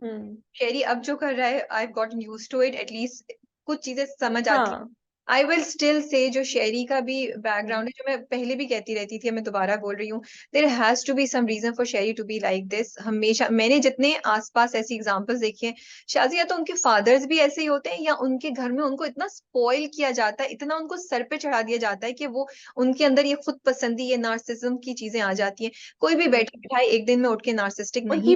शेरी अब जो कर रहा है, I got use to it, at least कुछ चीजें समझ आती हैं। आई विल स्टिल से जो शेरी का भी बैकग्राउंड है, जो मैं पहले भी कहती रहती थी, मैं दोबारा बोल रही हूँ, there has to be some reason for Sheri to be like this. हमेशा मैंने जितने आसपास ऐसी एग्जांपल्स देखी हैं, शायद या तो उनके फादर्स भी ऐसे ही होते हैं या उनके घर में उनको इतना स्पॉइल किया जाता है, इतना उनको सर पे चढ़ा दिया जाता है कि वो उनके अंदर ये खुद पसंदी, ये नार्सिज्म की चीजें आ जाती हैं। कोई भी बैठे बिठाए एक दिन में उठ के नार्सिस्टिक नहीं। उनकी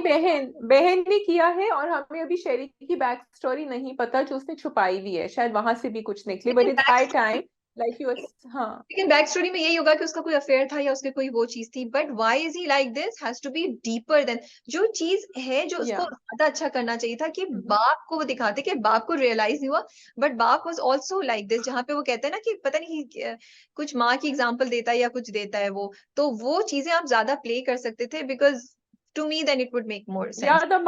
बहन ने किया है, और हमें अभी शेरी की बैक स्टोरी नहीं पता जो उसने छुपाई हुई है, शायद वहां से भी कुछ निकले, but it's high time like you. हाँ, लेकिन बैक स्टोरी में यही होगा कि उसका कोई अफेयर था या उसके कोई वो चीज थी, but why is he like this has to be deeper than जो चीज है, जो उसको ज्यादा अच्छा करना चाहिए था कि बाप को वो दिखाते, कि बाप को रियलाइज नहीं हुआ, बट बाप वाज आल्सो लाइक दिस, जहाँ पे वो कहते हैं ना कि पता नहीं कुछ माँ की एग्जांपल देता है या कुछ देता है वो, तो वो चीजें आप ज्यादा प्ले कर सकते थे, because to me then it would make more sense. Yeah, the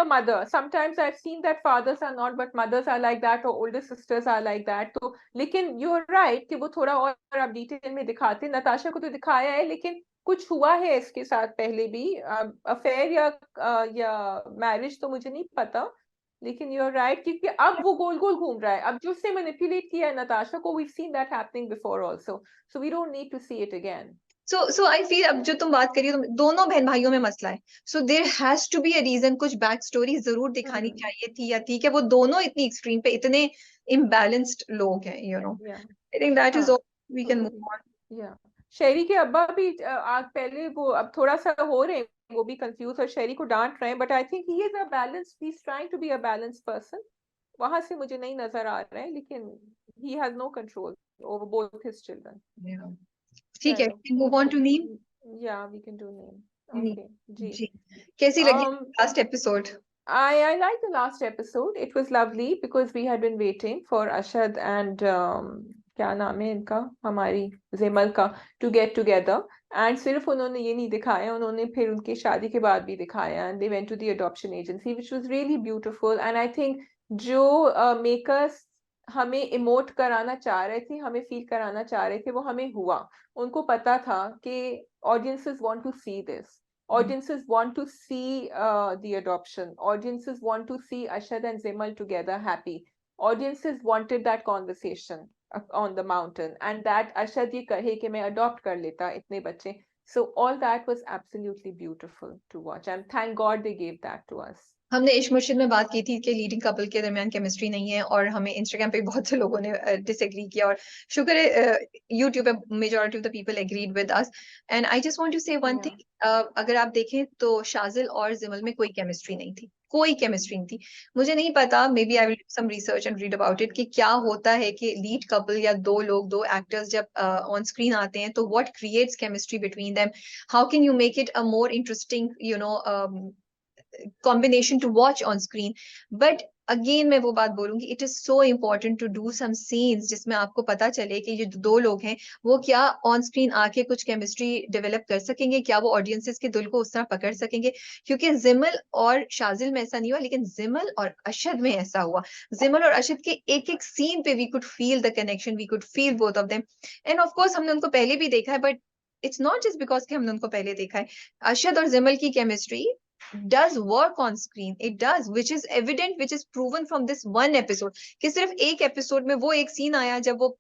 mother. Sometimes I've seen that fathers are not, but mothers are like that, or older sisters are like that. तो लेकिन you're right कि वो थोड़ा और आप डिटेल में दिखाते। नताशा को तो दिखाया है, लेकिन कुछ हुआ है इसके साथ पहले भी, अफेयर या मैरिज तो मुझे नहीं पता, लेकिन you're right क्योंकि अब वो गोल गोल घूम रहा है। अब जो उसने मैनिपुलेट किया है नताशा को, we've seen that happening before also, so we don't need to see it again. So I feel, अब जो तुम बात करी हो, दोनों बहन भाइयों में मसला है, so there has to be a reason, कुछ बैक स्टोरी जरूर दिखानी चाहिए थी, या थी कि वो दोनों इतनी एक्सट्रीम पे इतने इम्बैलेंस्ड लोग हैं, I think that is all, we can move on. Sheri के अब्बा भी आज पहले वो अब थोड़ा सा हो रहे हैं, वो भी कंफ्यूज और शेरी को डांट रहे हैं, but I think he is a balance, he is trying to be a balance person. वहां से मुझे नहीं नजर आ रहा है, लेकिन he has no control over both his children. ठीक है, move on to Neem. Yeah we can do Neem. Okay ji. कैसी लगी last episode? I liked the last episode. It was lovely because we had been waiting for Ashad and क्या नाम है इनका, हमारी जेमल का, to get together, and सिर्फ उन्होंने ये नहीं दिखाया, उन्होंने फिर उनकी शादी के बाद भी दिखाया, and they went to the adoption agency, which was really beautiful. And I think जो makers हमें इमोट कराना चाह रहे थे, हमें फील कराना चाह रहे थे, वो हमें हुआ। उनको पता था कि audiences want to see this. Audiences want to see the adoption. Audiences want to see Ashad and Zemal together happy. Audiences wanted that conversation on the mountain, and that Arshad ये कहे कि मैं adopt कर लेता इतने बच्चे. So all that was absolutely beautiful to watch, and thank God they gave that to us. हमने इश्क मुर्शिद में बात की थी कि लीडिंग कपल के दरमियान केमिस्ट्री नहीं है, और हमें इंस्टाग्राम पे बहुत से लोगों ने डिसएग्री किया, और शुक्र है यूट्यूब पे majority of the people agreed with us. And I just want to say one thing, अगर आप देखें तो शाजिल और जिमल में कोई केमिस्ट्री नहीं थी, कोई केमिस्ट्री नहीं थी. मुझे नहीं पता, maybe I will do some research and read about it, कि क्या होता है कि लीड कपल या दो लोग, दो एक्टर्स जब ऑन स्क्रीन आते हैं तो what creates chemistry between them, how can you make it a more interesting combination to watch on screen. But again मैं वो बात बोलूंगी, it is so important to do some scenes जिसमें आपको पता चले कि ये दो लोग हैं वो क्या ऑन स्क्रीन आके कुछ केमिस्ट्री डेवलप कर सकेंगे, क्या वो ऑडियंसेस के दिल को उस तरह पकड़ सकेंगे. क्योंकि जिमल और शाजिल में ऐसा नहीं हुआ, लेकिन जिमल और अशद में ऐसा हुआ. जिमल और अशद के एक एक सीन पे we could feel the connection, we could feel both of them. And of course हमने उनको पहले भी देखा है, but it's not just because कि हमने उनको पहले देखा है. अशद और जिमल की chemistry does work on screen, it does, which is evident, which is proven from this one episode. कि सिर्फ एक एपिसोड में वो एक सीन आया जब वो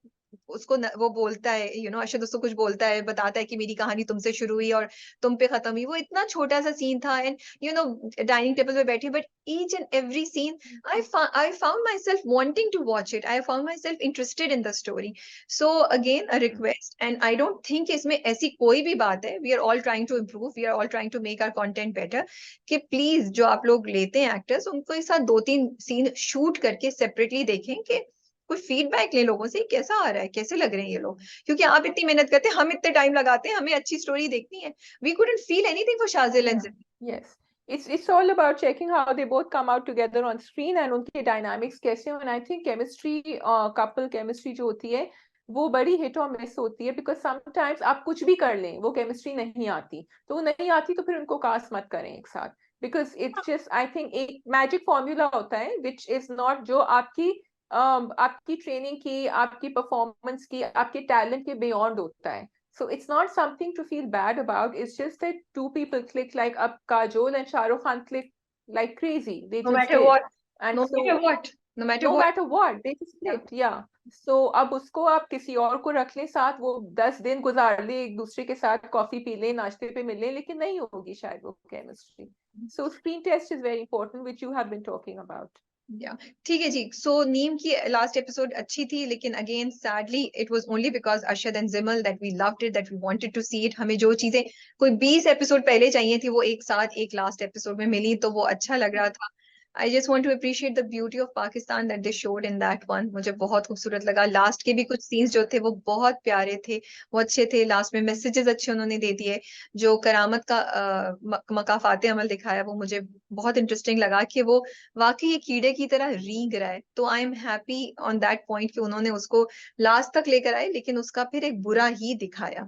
उसको वो बोलता है, अरशद उसको कुछ बोलता है, बताता है कि मेरी कहानी तुमसे शुरू हुई और तुम पे खत्म हुई. वो इतना छोटा सा सीन था, एंड डाइनिंग टेबल पे बैठे, but each and every scene I found myself wanting to watch it. I found myself interested in the story. So again, a request, and I don't think इसमें ऐसी कोई भी बात है. We are all trying to improve. We are all trying to make our content better. कि प्लीज जो आप लोग लेते हैं एक्टर्स, उनको एक साथ 2-3 सीन शूट करके सेपरेटली देखें, कि कोई फीडबैक ले लोगों से, कैसा आ रहा है, कैसे लग रहे हैं ये लोग. क्योंकि आप इतनी मेहनत करते हैं, हम इतने टाइम लगाते हैं, हमें अच्छी स्टोरी देखनी है. We couldn't feel anything for Shazil and Jimal. Yes. It's all about checking how they both come out together on screen and उनके dynamics कैसे हो. And I think chemistry, couple chemistry जो होती है वो बड़ी hit और miss होती है, because sometimes आप कुछ भी कर लें वो chemistry नहीं आती, तो वो नहीं आती तो फिर उनको cast मत करें एक साथ, because it's just, I think एक magic formula होता है which is not, जो आपकी ट्रेनिंग की, आपकी परफॉर्मेंस की, आपके टैलेंट के बियॉन्ड होता है. So it's not something to feel bad about. It's just that two people click, like up Kajol and Shah Rukh Khan click like crazy. They No just matter did. what, And no so matter what, no matter no what. matter what, they just clicked. Yeah. So अब उसको आप किसी और को रख लें साथ, वो 10 दिन गुजार ले एक दूसरे के साथ, कॉफी पी ले, नाश्ते पे मिले, लेकिन नहीं होगी शायद वो chemistry. So screen test is very important, which you have been talking about. ठीक है जी. सो नीम की लास्ट एपिसोड अच्छी थी, लेकिन again sadly it was only because Arshad and Jimal that we loved it, that we wanted to see it. हमें जो चीजें कोई 20 एपिसोड पहले चाहिए थी वो एक साथ एक लास्ट एपिसोड में मिली, तो वो अच्छा लग रहा था. I just want to appreciate the beauty of Pakistan that they showed in that one. मुझे बहुत खूबसूरत लगा. लास्ट के भी कुछ सीन्स जो थे वो बहुत प्यारे थे, वो अच्छे थे. लास्ट में मैसेजेस अच्छे उन्होंने दे दिए. जो करामत का मकाफाते अमल दिखाया वो मुझे बहुत इंटरेस्टिंग लगा, कि वो वाकई ये कीड़े की तरह रींग रहा है. तो I am happy on that point कि उन्होंने उसको लास्ट तक लेकर आए, लेकिन उसका फिर एक बुरा ही दिखाया.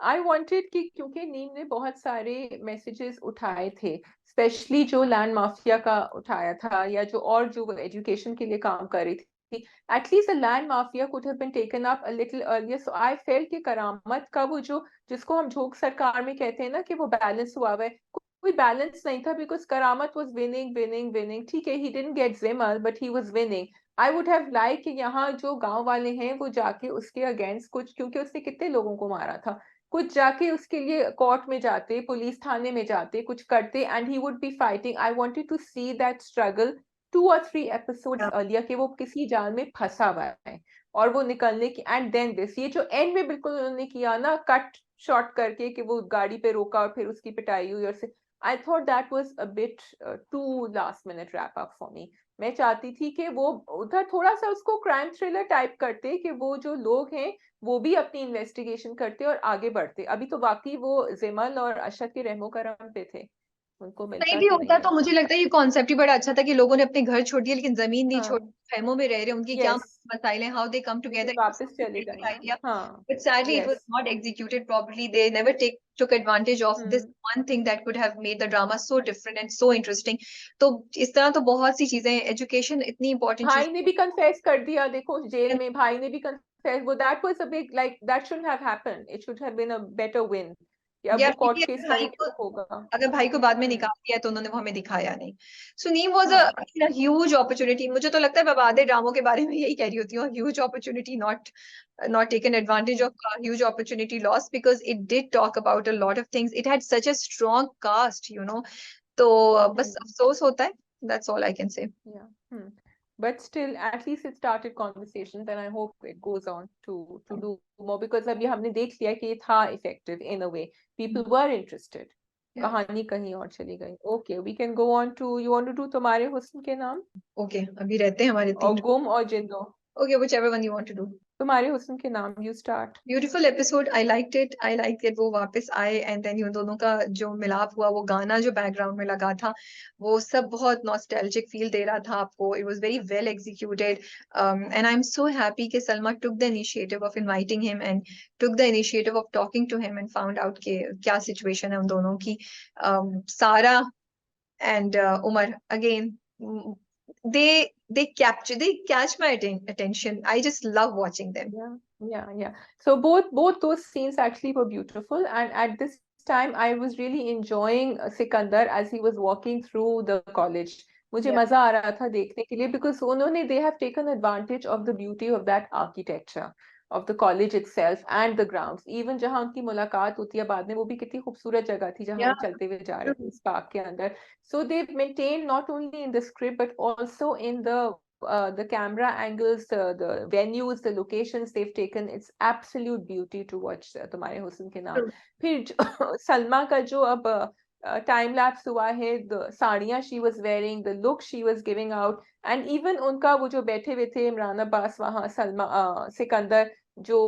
आई वांटेड कि, क्योंकि नीम ने बहुत सारे मैसेजेस उठाए थे, स्पेशली जो लैंड माफिया का उठाया था, या जो और जो एजुकेशन के लिए काम कर रही थी, at least the land mafia could have been taken up a little earlier. So I felt कि करामत का वो जो, जिसको हम झोंक सरकार में कहते हैं ना कि वो बैलेंस हुआ है, कोई बैलेंस नहीं था, बिकॉज करामत वाज विनिंग विनिंग विनिंग. ठीक है, he didn't get Jimal but he was winning. I would have like कि यहाँ जो गांव वाले हैं वो जाके उसके अगेंस्ट कुछ, क्योंकि उसने कितने लोगों को मारा था, कुछ जाके उसके लिए कोर्ट में जाते, पुलिस थाने में जाते, कुछ करते, and he would be fighting. I wanted to see that struggle 2 or 3 episodes earlier, कि वो किसी जाल में फंसा हुआ है और वो निकलने की. एंड देन दिस, ये जो एंड में बिल्कुल उन्होंने किया ना, कट शॉट करके कि वो गाड़ी पे रोका और फिर उसकी पिटाई हुई, और से I thought that was a bit too last minute wrap up for me. मैं चाहती थी कि वो उधर थोड़ा सा उसको क्राइम थ्रिलर टाइप करते, कि वो जो लोग हैं वो भी अपनी इन्वेस्टिगेशन करते और आगे बढ़ते. अभी तो वाकई वो जिमल और अशद के रहमो करम पे थे, उनको नहीं मिलता भी कि होता नहीं तो मुझे मिलता. लगता है ये कॉन्सेप्ट ही बड़ा अच्छा था, कि लोगों ने अपने घर छोड़ दिए लेकिन जमीन नहीं छोड़ी, हाँ. खेमों में रह रहे. उनकी क्या यस. मसाइल हैं, हाउ दे कम लेकिन टुगेदर. वापस चले गए. आइडिया, हाँ. but sadly it was yes. not executed properly. They never took advantage of this one thing that could have made the drama so different and so interesting. तो इस तरह तो बहुत सी चीजें, एजुकेशन इतनी इंपॉर्टेंट चीज. भाई ने भी कन्फेस कर दिया, देखो जेल में भाई ने भी कन्फेस. वो that was a big, like that should have happened, it should have been a better win. कि अब या वो कोर्ट maybe केस अगर भाई करेंगे को तो होगा। अगर भाई को बाद में हम्म। निकाल दिया तो उन्होंने वो हमें दिखाया नहीं. सो नीम वाज हाँ अ ह्यूज अपॉर्चुनिटी. मुझे तो लगता है मैं आधे ड्रामों के बारे में यही कह रही होती हूँ. Huge opportunity not taken advantage hmm, of, huge opportunity lost, because it did talk about a lot of things. It had such a strong cast, तो बस हम्म, अफसोस होता है. That's all I can say. yeah. But still, at least it started conversations, and I hope it goes on to do more, because अब ये हमने देख लिया कि ये था effective in a way. People were interested. Yeah. कहानी कहीं और चली गई. Okay, we can go on to, you want to do तुम्हारे हुस्न के नाम Okay, अभी रहते हैं हमारे और 3. गुम और जिंदो? Okay, whichever one you want to do. तुम्हारे हुस्न के नाम, you start. Beautiful episode. I liked it. I like it वो वापस आए एंड देन इन दोनों का जो मिलाप हुआ, वो गाना जो बैकग्राउंड में लगा था, वो सब बहुत नॉस्टैल्जिक फील दे रहा था आपको. It was very well executed. And I am so happy कि Salma took the initiative of inviting him and took the initiative of talking to him and found out के क्या सिचुएशन है उन दोनों की. सारा and Umar again, they catch my attention. I just love watching them. Yeah. So both those scenes actually were beautiful, and at this time I was really enjoying Sikandar as he was walking through the college. मुझे Yeah. मजा आ रहा था देखने के लिए, because उन्होंने they have taken advantage of the beauty of that architecture of the college itself and the grounds. Even जहाँ उनकी मुलाकात होती है बाद में, वो भी कितनी खूबसूरत जगह थी जहाँ Yeah. वो चलते हुए जा रहे थे इस पार्क के अंदर. So they've maintained not only in the script but also in the camera angles, the venues, the locations they've taken. It's absolute beauty to watch. तुम्हारे हुस्न के नाम. True. फिर सलमा का जो अब टाइम लैप्स हुआ है, the साड़ियाँ she was wearing, the look she was giving out, and even उनका वो जो बैठे हुए थे इमरान अब्बास वहाँ, सलमा सिकंदर जो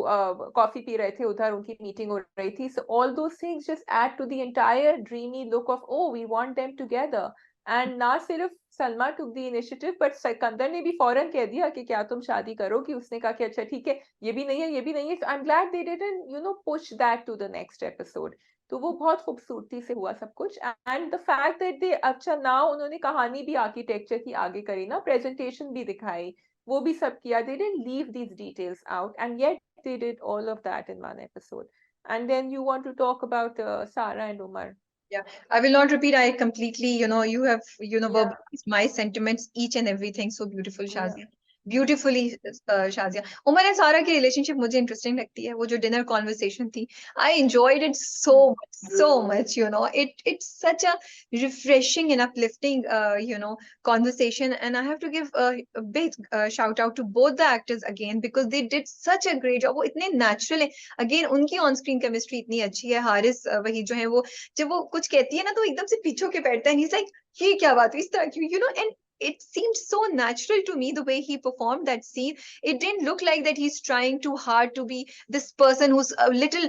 कॉफी पी रहे थे उधर, उनकी मीटिंग हो रही थी. So all those things just add to the entire dreamy look of, oh, we want them together. And ना सिर्फ Salma took the initiative, but Sikandar ने भी फौरन कह दिया कि क्या तुम शादी करोगी. उसने कहा कि अच्छा ठीक है, ये भी नहीं है, ये भी नहीं है. I am glad they didn't push that to the next episode. तो वो बहुत खूबसूरती से हुआ सब कुछ. And the fact that they, अच्छा ना उन्होंने कहानी भी आर्किटेक्चर की आगे करी ना, प्रेजेंटेशन भी दिखाई, वो भी सब किया. They didn't leave these details out, and yet they did all of that in one episode. And then you want to talk about Sara and Umar. Yeah, I will not repeat. I completely, you have, Yeah. verbalized my sentiments, each and everything so beautiful, Yeah. Shazia. Beautifully, Shazia. Umar and Sara की रिलेशनशिप मुझे इंटरेस्टिंग लगती है. वो जो डिनर कॉन्वर्सेशन थी, I enjoyed it so much. It's such a refreshing and uplifting, conversation. And I have to give a big shout out to both the actors again, because they did such a great job. वो इतने natural है. Again, उनकी on screen chemistry इतनी अच्छी है. हारिस वही जो है वो, जब वो कुछ कहती है ना तो एकदम से पीछे के बैठता है. He's like, ये क्या बात हुई इस तरह क्यों, and it seemed so natural to me the way he performed that scene. It didn't look like that he's trying too hard to be this person who's a little,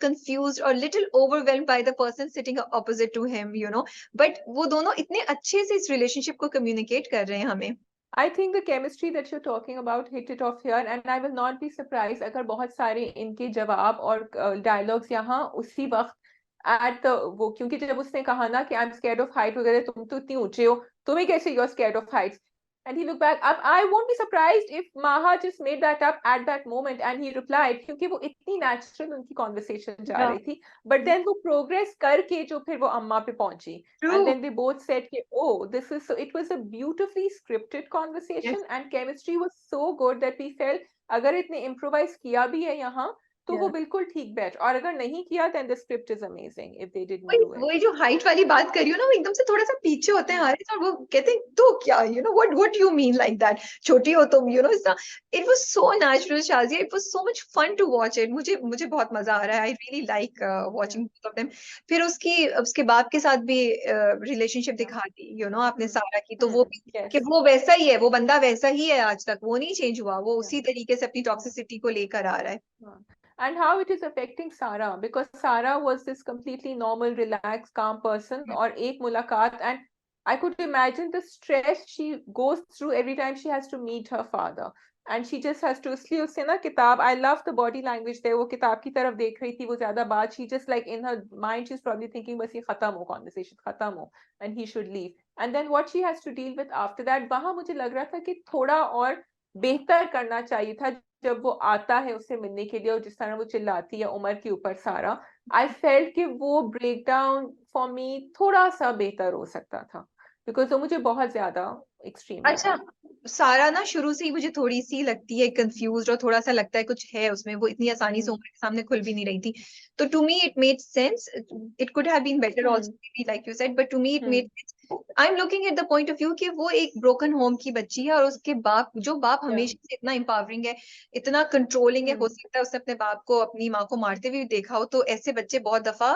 confused or little overwhelmed by the person sitting opposite to him. But वो दोनों इतने अच्छे से इस relationship को communicate कर रहे हैं हमें. I think the chemistry that you're talking about hit it off here, and I will not be surprised अगर बहुत सारे इनके जवाब और dialogues यहाँ उसी वक्त at वो, क्योंकि जब उसने कहा ना कि I'm scared of height वगैरह, तुम तो इतनी ऊंचे हो, तुम्हें कैसे you're scared of heights, and he looked back up. I won't be surprised if Maha just made that up at that moment, and he replied, क्योंकि वो इतनी natural उनकी conversation जा Yeah. रही थी. But then वो progress करके जो फिर वो अम्मा पे पहुंची, True. and then they both said कि, oh, this is so. It was a beautifully scripted conversation, Yes. and chemistry was so good that we felt अगर इतने improvise किया भी है यहाँ, तो वो Yeah. बिल्कुल ठीक बैठ, और अगर नहीं किया then the script is amazing if they didn't वही do it. वही जो हाइट वाली बात करी हो ना, वो एकदम से थोड़ा सा पीछे होते हैं हारिस, और वो कहते हैं तो क्या, what you mean like that, छोटी हो तुम, इस तरह. It was so natural, Shazia. It was so much fun to watch it. मुझे बहुत मजा आ रहा है. I really like watching both of them. फिर उसके बाप के साथ भी रिलेशनशिप दिखा दी, आपने सारा की, तो वो भी कि Yes. वो वैसा ही है, वो बंदा वैसा ही है, आज तक वो नहीं चेंज हुआ. वो उसी तरीके से अपनी टॉक्सिसिटी को लेकर आ रहा है. And how it is affecting Sarah, because Sarah was this completely normal, relaxed, calm person, और एक मुलाकात, and I could imagine the stress she goes through every time she has to meet her father, and she just has to, इसलिए उससे ना किताब, I love the body language there, वो किताब की तरफ देख रही थी, वो ज्यादा बात, she just like in her mind she's probably thinking बस ये खत्म हो, conversation खत्म हो, and he should leave. And then what she has to deal with after that, वहां मुझे लग रहा था कि थोड़ा और बेहतर करना चाहिए था जब वो आता है उससे मिलने के लिए, और जिस तरह वो चिल्लाती है उमर के ऊपर सारा, I felt कि वो breakdown for me थोड़ा सा बेहतर हो सकता था, because वो मुझे बहुत ज्यादा extreme अच्छा, लगा। सारा ना शुरू से ही मुझे थोड़ी सी लगती है कंफ्यूज्ड, और थोड़ा सा लगता है कुछ है उसमें, वो इतनी आसानी से उम्र के सामने खुल भी नहीं रही थी। तो to me it made sense, it could have been better also like you said, but to me it made sense. I am looking at the point of view कि वो एक ब्रोकन होम की बच्ची है, और उसके बाप, जो बाप हमेशा से इतना एम्पावरिंग है, इतना कंट्रोलिंग है, हो सकता है उसने अपने बाप को, अपनी माँ को मारते हुए भी देखा हो, तो ऐसे बच्चे बहुत दफा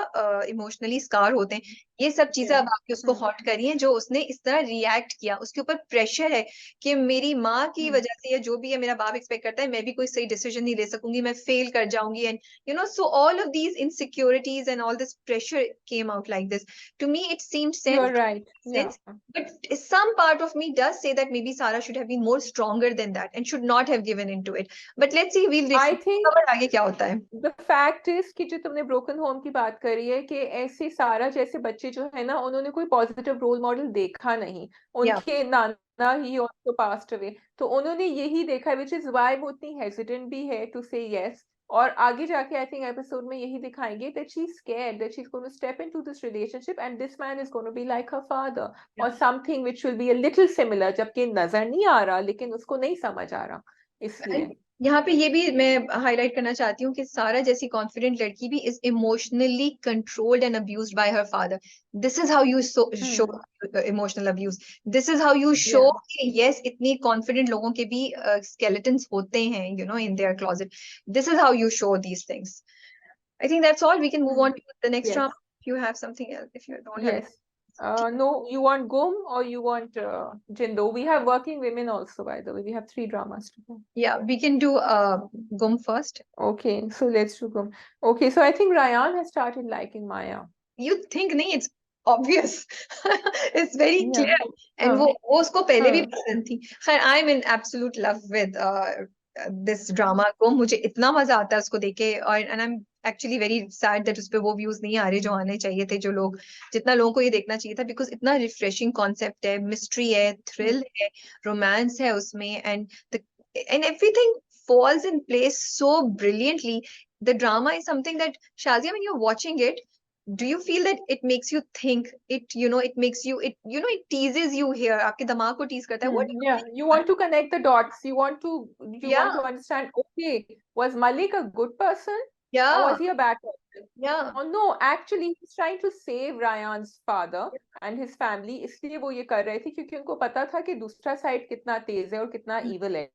इमोशनली स्कार होते हैं। ये सब चीजें अब आके उसको हॉट करी हैं, जो उसने इस तरह रिएक्ट किया, उसके ऊपर प्रेशर है कि मेरी माँ की वजह से, या जो भी है मेरा बाप एक्सपेक्ट करता है, मैं भी कोई सही डिसीजन नहीं ले सकूंगी, मैं फेल कर जाऊंगी, and so all of these insecurities and all this pressure came out like this. To me it seemed You're right. Yeah. sense, but some part of me does say that maybe Sarah should have been more stronger than that and should not have given into it. But let's see, we'll I think discover आगे क्या होता है। the fact is कि जो तुमने ब्रोकन होम की बात करी है, कि ऐसे सारा जैसे बच्चे जो है ना, उन्होंने कोई पॉजिटिव रोल मॉडल देखा नहीं, Yeah. उनके नाना ही ऑल्सो पास्ट अवे, तो उन्होंने यही देखा, विच इज वाई वो इतनी हेजिटेंट भी है टू से यस। और आगे जाके आई थिंक एपिसोड में यही दिखाएंगे that she's scared that she's going to step into this relationship and this man is going to be like her father or something which will be a little similar, जबकि नजर नहीं आ रहा लेकिन उसको नहीं समझ आ रहा, इसलिए। यहाँ पे ये भी मैं हाईलाइट करना चाहती हूँ कि सारा जैसी कॉन्फिडेंट लड़की भी is emotionally controlled and abused by her father. This is how you show emotional abuse, this is how you show Yeah. Yes, इतनी कॉन्फिडेंट लोगों के भी स्केलेटन्स होते हैं in their closet. This is how you show these things. I think that's all, we can move on to the next Yes. Drama. If you have something else, if you don't have Yes. No, you want Gum or you want Jindo? We have working women also, by the way. We have 3 dramas to go. yeah, we can do Gum first. Okay, so let's do Gum. Okay, so I think Ryan has started liking Maya. You think नहीं, it's obvious. It's very Yeah. clear. And वो उसको पहले भी हाँ. पसंद थी। खैर, I'm in absolute love with this drama को, मुझे इतना मजा आता है उसको देख के, और and I'm actually very sad that उस पे वो views नहीं आ रहे जो आने चाहिए थे, जो लोग, जितना लोगों को ये देखना चाहिए था, because इतना रिफ्रेशिंग कॉन्सेप्ट है, मिस्ट्री है, थ्रिल है, रोमांस है उसमें, and everything falls in place so brilliantly. The drama is something that, Shazia, when you're watching it, do you feel that it makes you think, it makes you, it teases you here, आपके दिमाग को tease करता है, what do you Yeah, think? you want to connect the dots. You want to Yeah, understand, okay, was Malik a good person or yeah, was he a bad person? yeah, Oh no, actually he's trying to save Ryan's father and his family, इसलिए वो ये कर रहे थे क्योंकि उनको पता था कि दूसरा साइड कितना तेज है और कितना evil है,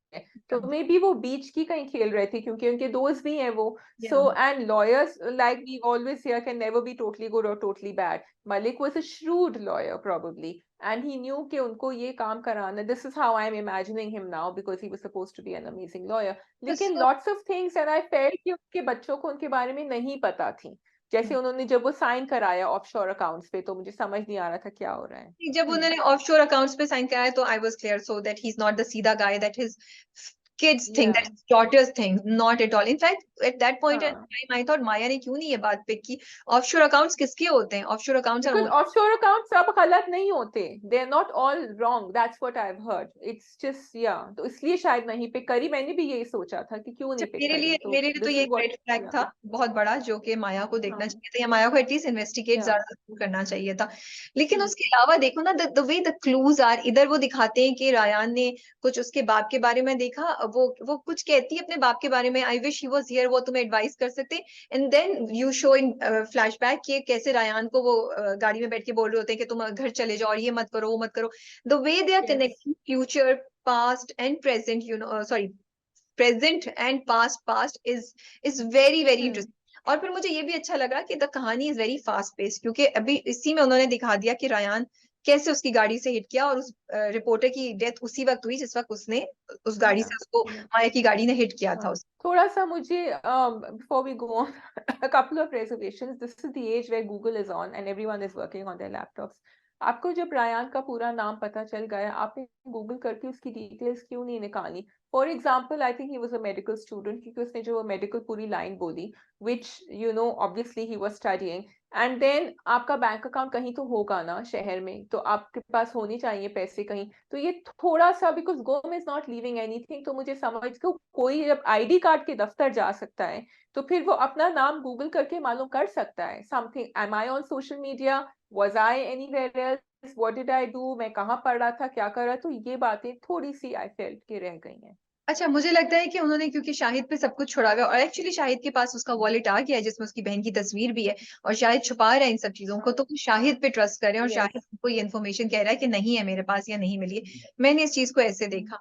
तो मे बी वो बीच की कहीं खेल रहे थे क्योंकि उनके दोस्त भी हैं वो। yeah, So and lawyers, like we always hear, can never be totally good or totally bad. Malik was a shrewd lawyer probably, and he knew कि उनको ये काम कराना, this is how I'm imagining him now because he was supposed to be an amazing lawyer. लेकिन so lots of things and I felt कि उनके बच्चों को उनके बारे में नहीं पता थी, जैसे उन्होंने जब वो साइन कराया ऑफशोर अकाउंट्स पे, तो मुझे समझ नहीं आ रहा था क्या हो रहा है। जब उन्होंने ऑफशोर अकाउंट्स पे साइन कराया, तो I was clear, so that he is not the सीधा guy that his kids think, that Yeah. his daughters think, not at all. In fact, at that point in हाँ. time, I thought माया ने क्यों नहीं ये बात पे की, ऑफशोर अकाउंट्स किसके होते हैं, offshore accounts are Because offshore accounts सब गलत नहीं होते, they're not all wrong, that's what I've heard, it's just yeah, तो इसलिए शायद नहीं पिक करी, मैंने भी यही सोचा था कि क्यों नहीं पिक करी, तो मेरे लिए तो this ये is what red flag yeah. था बहुत बड़ा, जो कि माया को देखना हाँ. चाहिए था, या माया को एटलीस्ट इन्वेस्टिगेट Yeah. ज्यादा जरूर करना चाहिए था। लेकिन उसके अलावा देखो ना, the way the clues are, इधर वो दिखाते हैं कि रायान ने कुछ उसके बाप के बारे में देखा, वो कुछ कहती है अपने बाप के बारे में, I wish he was here, वो तुम्हें एडवाइस कर सकते। And then you show in flashback कि कैसे रायान को वो गाड़ी में बैठ के बोल रहे होते हैं कि तुम घर चले जाओ और ये मत करो, वो मत करो। The way they are Yes. Connecting future, past and present, sorry, present and past is very very interesting. और फिर मुझे ये भी अच्छा लगा कि द कहानी इज वेरी फास्ट पेस, क्योंकि अभी इसी में उन्होंने दिखा दिया कि रायान कैसे उसकी गाड़ी से हिट किया, और उस रिपोर्टर की डेथ उसी वक्त हुई जिस वक्त उसने उस गाड़ी से उसको, माया की गाड़ी ने हिट किया था हाँ. थोड़ा सा मुझे before we go on, a couple of reservations. This is the age where Google is on and everyone is working on their laptops. आपको जब रायान का पूरा नाम पता चल गया, आपने गूगल करके उसकी डिटेल्स क्यों नहीं निकाली? For example, I think he was a medical student, क्योंकि उसने जो मेडिकल पूरी लाइन बोली, which you know obviously he was studying, and then आपका बैंक अकाउंट कहीं तो होगा ना शहर में, तो आपके पास होनी चाहिए पैसे कहीं, तो ये थोड़ा सा, बिकॉज गोम इज नॉट लीविंग एनीथिंग, तो मुझे समझ को कोई जब आईडी कार्ड के दफ्तर जा सकता है तो फिर वो अपना नाम गूगल करके मालूम कर सकता है something, am I on social media, was I anywhere else, what did I do, मैं कहाँ पढ़ रहा था, क्या कर रहा था, तो ये बातें थोड़ी सी आई फेल्ट के रह गई हैं। अच्छा, मुझे लगता है कि उन्होंने, क्योंकि शाहिद पे सब कुछ छोड़ा गया और एक्चुअली शाहिद के पास उसका वॉलेट आ गया है जिसमें उसकी बहन की तस्वीर भी है, और शाहिद छुपा रहा है इन सब चीजों को, तो वो शाहिद पे ट्रस्ट करें और यस। शाहिद को ये इन्फॉर्मेशन कह रहा है कि नहीं है मेरे पास या नहीं मिली है। मैंने इस चीज को ऐसे देखा।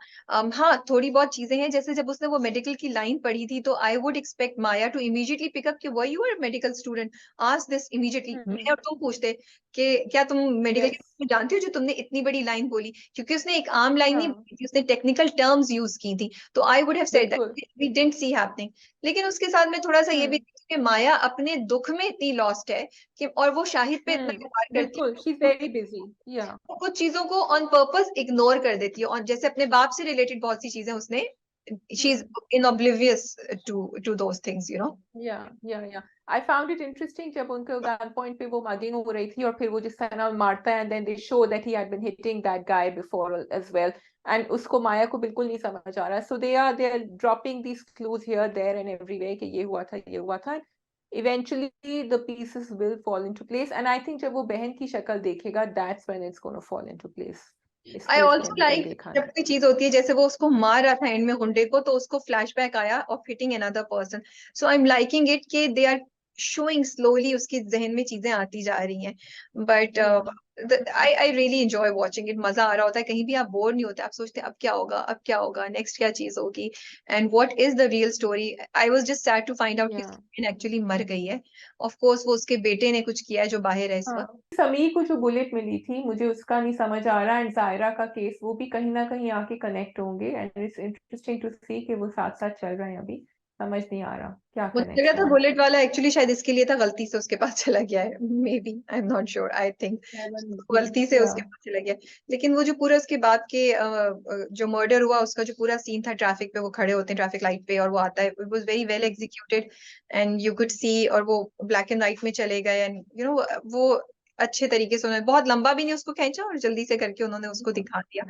हाँ, थोड़ी बहुत चीजें हैं, जैसे जब उसने वो मेडिकल की लाइन पढ़ी थी तो I would expect Maya to immediately pick up कि वो you are medical student, ask this immediately, मैं और तुम पूछते कि क्या तुम मेडिकल के यस। बारे में जानती हो जो तुमने इतनी बड़ी लाइन बोली, क्योंकि उसने एक आम लाइन नहीं हाँ, बोली थी, उसने टेक्निकल टर्म्स यूज की थी। तो I would have said that बिल्कुल। We didn't see happening. लेकिन उसके साथ में थोड़ा सा ये भी हम्म। देखती हूँ कि माया अपने दुख में इतनी लॉस्ट है कि, और वो शाहिद पे इतना व्यवहार करती बिल्कुल, शी इज है, वेरी बिजी। या वो कुछ चीजों को ऑन पर्पस इग्नोर कर देती है, और जैसे अपने बाप से रिलेटेड बहुत सी चीजें उसने, she is in oblivious to those things, you know. या आई फाउंड इट इंटरेस्टिंग जब उनके गन पॉइंट पे वो मगिंग हो रही थी और फिर वो जिस तरह मारता है, and then they show that he had been hitting that guy before as well, and उसको माया को बिल्कुल नहीं समझ आ रहा, so they are dropping these clues here there and everywhere कि ये हुआ था, ये हुआ था। Eventually the pieces will fall into place, and I think जब वो बहन की शक्ल देखेगा, that's when it's gonna fall into place. I इसको इसने ऑल्सो अभी तक लाइक, देखा जब नहीं। कोई चीज होती है जैसे वो उसको मार रहा था एंड में गुंडे को, तो उसको फ्लैशबैक आया of hitting another person, so I am liking it कि दे आर शोइंग स्लोली उसके जहन में चीजें आती जा रही हैं। But yeah I I really enjoy watching it, मजा आ रहा होता है, कहीं भी आप बोर नहीं होते, आप सोचते हैं अब क्या होगा, अब क्या होगा, नेक्स्ट क्या चीज होगी, and what is the real story. I was just sad to find out कि या एक्चुअली मर गई है। ऑफ कोर्स वो उसके बेटे ने कुछ किया है जो बाहर है इस हाँ, वक्त। समीर को जो बुलेट मिली थी मुझे उसका नहीं समझ आ रहा, एंड जायरा का केस वो भी कहीं ना कहीं आके कनेक्ट होंगे, एंड इट्स इंटरेस्टिंग टू सी कि वो साथ साथ चल रहे हैं, अभी समझ नहीं आ रहा क्या मुझे लगा था कनेक्शन है। बुलेट वाला एक्चुअली शायद इसके लिए था, गलती से उसके पास चला गया है, may be, I am not sure, I think गलती से या उसके पास चला गया। लेकिन वो जो पूरा उसके बाद के जो मर्डर हुआ उसका जो पूरा सीन था, ट्रैफिक पे वो खड़े होते हैं ट्रैफिक लाइट पे और वो आता है, it was very well executed and you could see, और वो ब्लैक एंड व्हाइट में चले गए एंड यू नो वो अच्छे तरीके से उन्होंने, बहुत लंबा भी नहीं उसको खींचा और जल्दी से करके उन्होंने उसको दिखा दिया,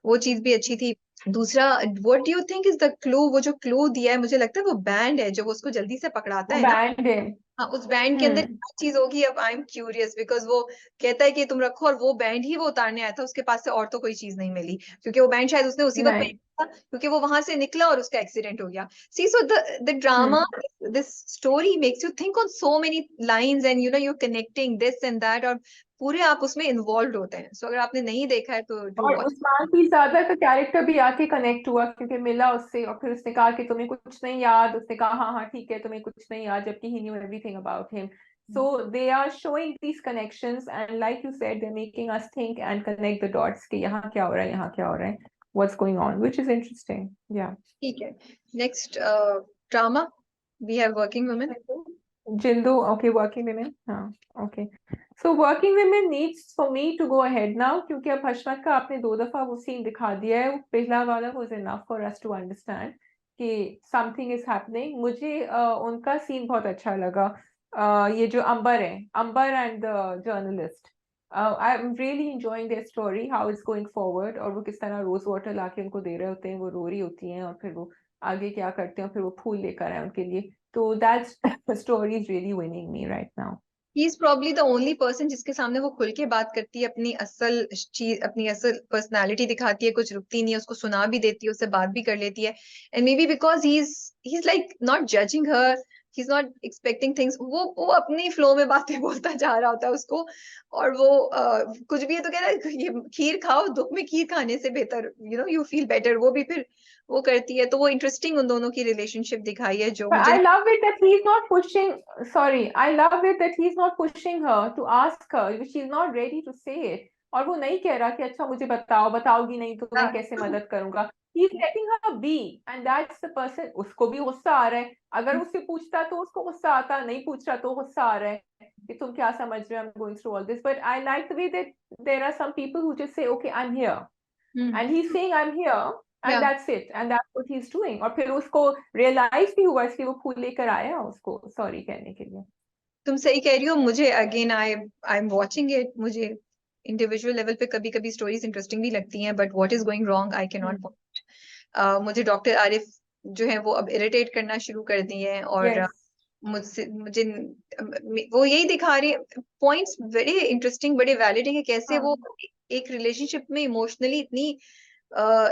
वो चीज भी अच्छी थी। दूसरा, what do you think is the clue, वो जो क्लू दिया है मुझे लगता है वो बैंड है जो वो उसको जल्दी से पकड़ाता वो है ना। बैंड है। हाँ, उस बैंड के अंदर हम्म। क्या चीज होगी, अब आई एम क्यूरियस, बिकॉज वो कहता है कि तुम रखो, और वो बैंड ही वो उतारने आया था, उसके पास से और तो कोई चीज नहीं मिली, क्योंकि वो बैंड शायद उसने उसी वक्त नहीं। पहना था, क्योंकि वो वहां से निकला और उसका एक्सीडेंट हो गया। See, so the drama, hmm. This story makes you think on so many lines and you know you connecting this and that, और पूरे आप उसमें इन्वॉल्व होते हैं। सो अगर आपने नहीं देखा है तो डू और वॉच। उस्मान की ज्यादा का कैरेक्टर भी आके कनेक्ट हुआ क्योंकि मिला उससे, और फिर उसने कहा कि तुम्हें कुछ नहीं याद, उसने कहा हाँ हाँ ठीक है तुम्हें कुछ नहीं याद, जबकि he knew everything about him. So they are showing these connections, and like you said, they're making us think and connect the dots कि यहाँ क्या हो रहा है, यहाँ क्या हो रहा है, what's going on, which is interesting. Yeah. ठीक है, next drama we have working women. Jindu, okay, working women. हाँ, okay. So working women needs for me to go ahead now क्योंकि अब हशमत का आपने 2 दफा वो सीन दिखा दिया है, पहला वाला was enough for us to understand कि something is happening. मुझे उनका सीन बहुत अच्छा लगा। ये जो अंबर है, अंबर and the journalist. I'm really enjoying their story, how it's going forward, और वो किस तरह रोज वाटर लाके उनको दे रहे होते हैं, वो रो रही होती हैं और फिर वो आगे क्या करते हैं, फिर वो फूल लेकर आए उनके लिए, तो that's the story is really winning me right now. He is probably the only person जिसके सामने वो खुल के बात करती है, अपनी असल चीज, अपनी असल पर्सनालिटी दिखाती है, कुछ रुकती नहीं है, उसको सुना भी देती है, उससे बात भी कर लेती है, and may be because he is like not judging her, he is not expecting things, वो अपनी फ्लो में बातें बोलता जा रहा होता है उसको, और वो कुछ भी है तो कह रहा है ये खीर खाओ, दुख में खीर खाने से बेहतर you know you feel better, वो भी फिर वो करती है, तो वो इंटरेस्टिंग उन दोनों की रिलेशनशिप दिखाई है जो But मुझे। I love it that he's not pushing, sorry, I love it that he's not pushing her to ask her, she's not ready to say it. और वो नहीं कह रहा कि अच्छा मुझे बताओ, बताओगी नहीं तो मैं कैसे मदद करूंगा। He's letting her be, and that's the person, उसको भी गुस्सा आ रहा है, अगर उससे पूछता तो उसको गुस्सा आता, नहीं पूछ रहा तो गुस्सा आ रहा है कि तुम क्या समझ रहे हो, I'm going through all this. But I like the way that there are some people who just say, okay, I'm here. And he's saying I'm here, and या that's it, and that's what he's doing. और फिर उसको रियलाइज भी हुआ इसलिए वो फूल लेकर आया उसको सॉरी कहने के लिए। तुम सही कह रही हो। मुझे again I am watching it, मुझे इंडिविजुअल लेवल पे कभी कभी स्टोरीज इंटरेस्टिंग भी लगती हैं, but what is going wrong I can not. मुझे डॉक्टर आरिफ जो है वो अब इरिटेट करना शुरू कर दिए हैं, और यस मुझसे मुझे वो यही दिखा रही पॉइंट्स वेरी इंटरेस्टिंग, बड़े वैलिड है कि कैसे वो हाँ एक रिलेशनशिप में इमोशनली इतनी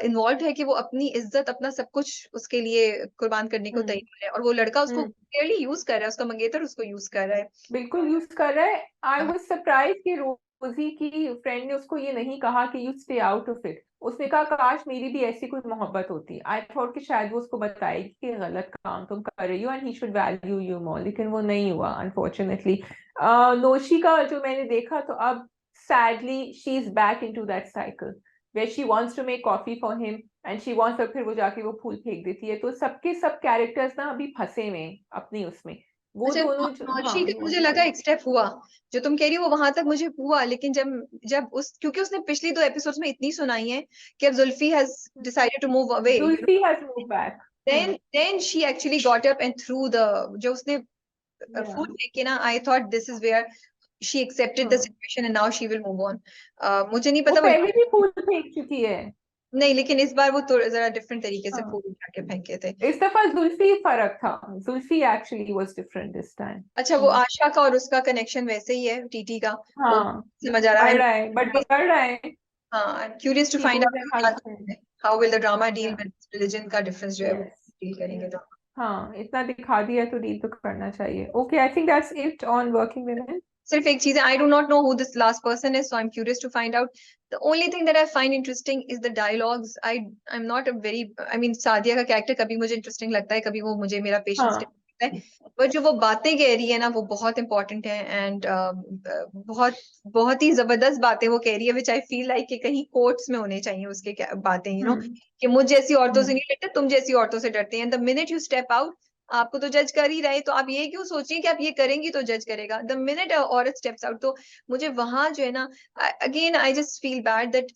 इन्वॉल्व है कि वो अपनी इज्जत अपना सब कुछ उसके लिए कुर्बान करने को हम्म तैयार है, और वो लड़का उसको हम्म क्लियरली यूज कर रहा है, उसका मंगेतर उसको यूज कर रहा है। बिल्कुल यूज कर रहा है। आई हाँ, वाज सरप्राइज कि रोजी की फ्रेंड ने उसको ये नहीं कहा कि you stay out of it. उसने कहा काश मेरी भी ऐसी कोई मोहब्बत होती। आई थॉट कि शायद वो उसको बताएगी कि गलत काम तुम कर रही हो and he should value you more, लेकिन वो नहीं हुआ अनफॉर्चुनेटली। नोशी का जो मैंने देखा तो अब sadly she is back into that cycle where she wants to make coffee for him and she wants, और फिर वो जाके वो फूल फेंक देती है। तो सबके सब कैरेक्टर्स ना अभी फंसे हुए हैं अपनी उसमें। वो अच्छा, दोनों हाँ नौशी का मुझे नोशी लगा का एक स्टेप हुआ, जो तुम कह रही हो वो वहां तक मुझे हुआ, लेकिन जब जब उस क्योंकि उसने पिछली 2 एपिसोड्स में इतनी सुनाई है कि अब Zulfi has decided to move away, you know, Zulfi has moved back. Then she actually got up and through the, जो उसने Yeah. फूल फेंके ना, I thought this is where she accepted the हाँ situation and now she will move on. मुझे नहीं वो पता वो, पहले भी फूल फेंक चुकी है। नहीं लेकिन इस बार वो तो जरा डिफरेंट तरीके से हाँ फूल उठा के फेंके थे। इस दफा जुल्फी फर्क था। Zulfi actually was different this time. अच्छा, वो आशा का और उसका कनेक्शन वैसे ही है, टीटी का, वो हाँ समझ आ रहा बढ़ है। रहा है बट बढ़ रहा है। हाँ, I am curious to he find goes and out husband. How will the drama deal या विद रिलीजन का डिफरेंस जो है वो यस डील करेंगे तो। हाँ इतना दिखा दिया तो डील तो करना चाहिए। Okay I think that's it on working women. सिर्फ एक चीज है, I do not know who this last person is, so I am curious to find out. The only thing that I find interesting is the dialogues. I am not a very, I mean Sadia का कैरेक्टर कभी मुझे इंटरेस्टिंग लगता है, कभी वो मुझे मेरा पेशेंस हाँ लगता है, पर जो वो बातें कह रही है ना वो बहुत इंपॉर्टेंट है, एंड बहुत बहुत ही जबरदस्त बातें वो कह रही है, विच आई फील लाइक कि कहीं कोर्ट्स में होने चाहिए उसके बातें, यू नो, हम्म कि मुझ जैसी औरतों से हम्म नहीं डरते, तुम जैसी औरतों से डरते हैं। The minute you step out, आपको तो जज कर ही रहे, तो आप ये क्यों सोचिए कि आप ये करेंगी तो जज करेगा। द मिनट औरत स्टेप्स आउट, तो मुझे वहां जो है ना, again I just feel bad that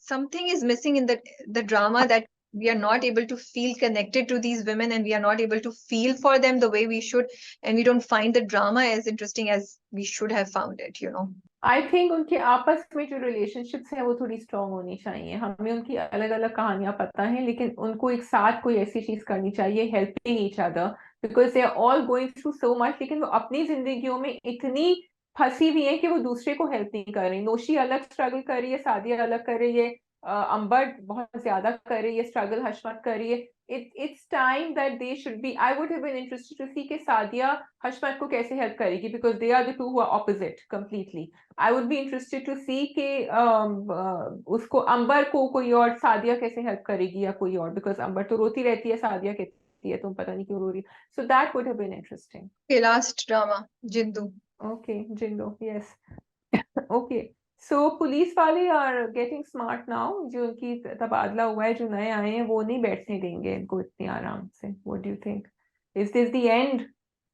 something is missing in the drama, that we are not able to feel connected to these women, and we are not able to feel for them the way we should, and we don't find the drama as interesting as we should have found it, you know. I think उनके आपस में जो रिलेशनशिप्स हैं वो थोड़ी स्ट्रांग होनी चाहिए। हमें उनकी अलग अलग कहानियां पता हैं लेकिन उनको एक साथ कोई ऐसी चीज करनी चाहिए, helping each other, because they are all going through so much, लेकिन वो अपनी जिंदगियों में इतनी फंसी हुई है कि वो दूसरे को हेल्प नहीं कर रही। नोशी अलग स्ट्रगल कर रही है, सादिया अलग कर रही है, अंबर बहुत ज्यादा कर रही है स्ट्रगल, हशमत कर रही है। it's time that they should be, I would have been interested to see कि सादिया हशमत को कैसे हेल्प करेगी, because they are the two who are opposite completely. I would be interested to see कि उसको अंबर को कोई और सादिया कैसे हेल्प करेगी या कोई और, बिकॉज अंबर तो रोती रहती है, सादिया कहती है तुम पता नहीं क्यों रो रही। So that would have been interesting. Okay, last drama, Jindu. Okay Jindo yes okay. So police वाले आर गेटिंग स्मार्ट नाउ, जो उनकी तबादला हुआ है, जो नए आए हैं वो नहीं बैठने देंगे इनको इतनी आराम से। What do you think, is this the end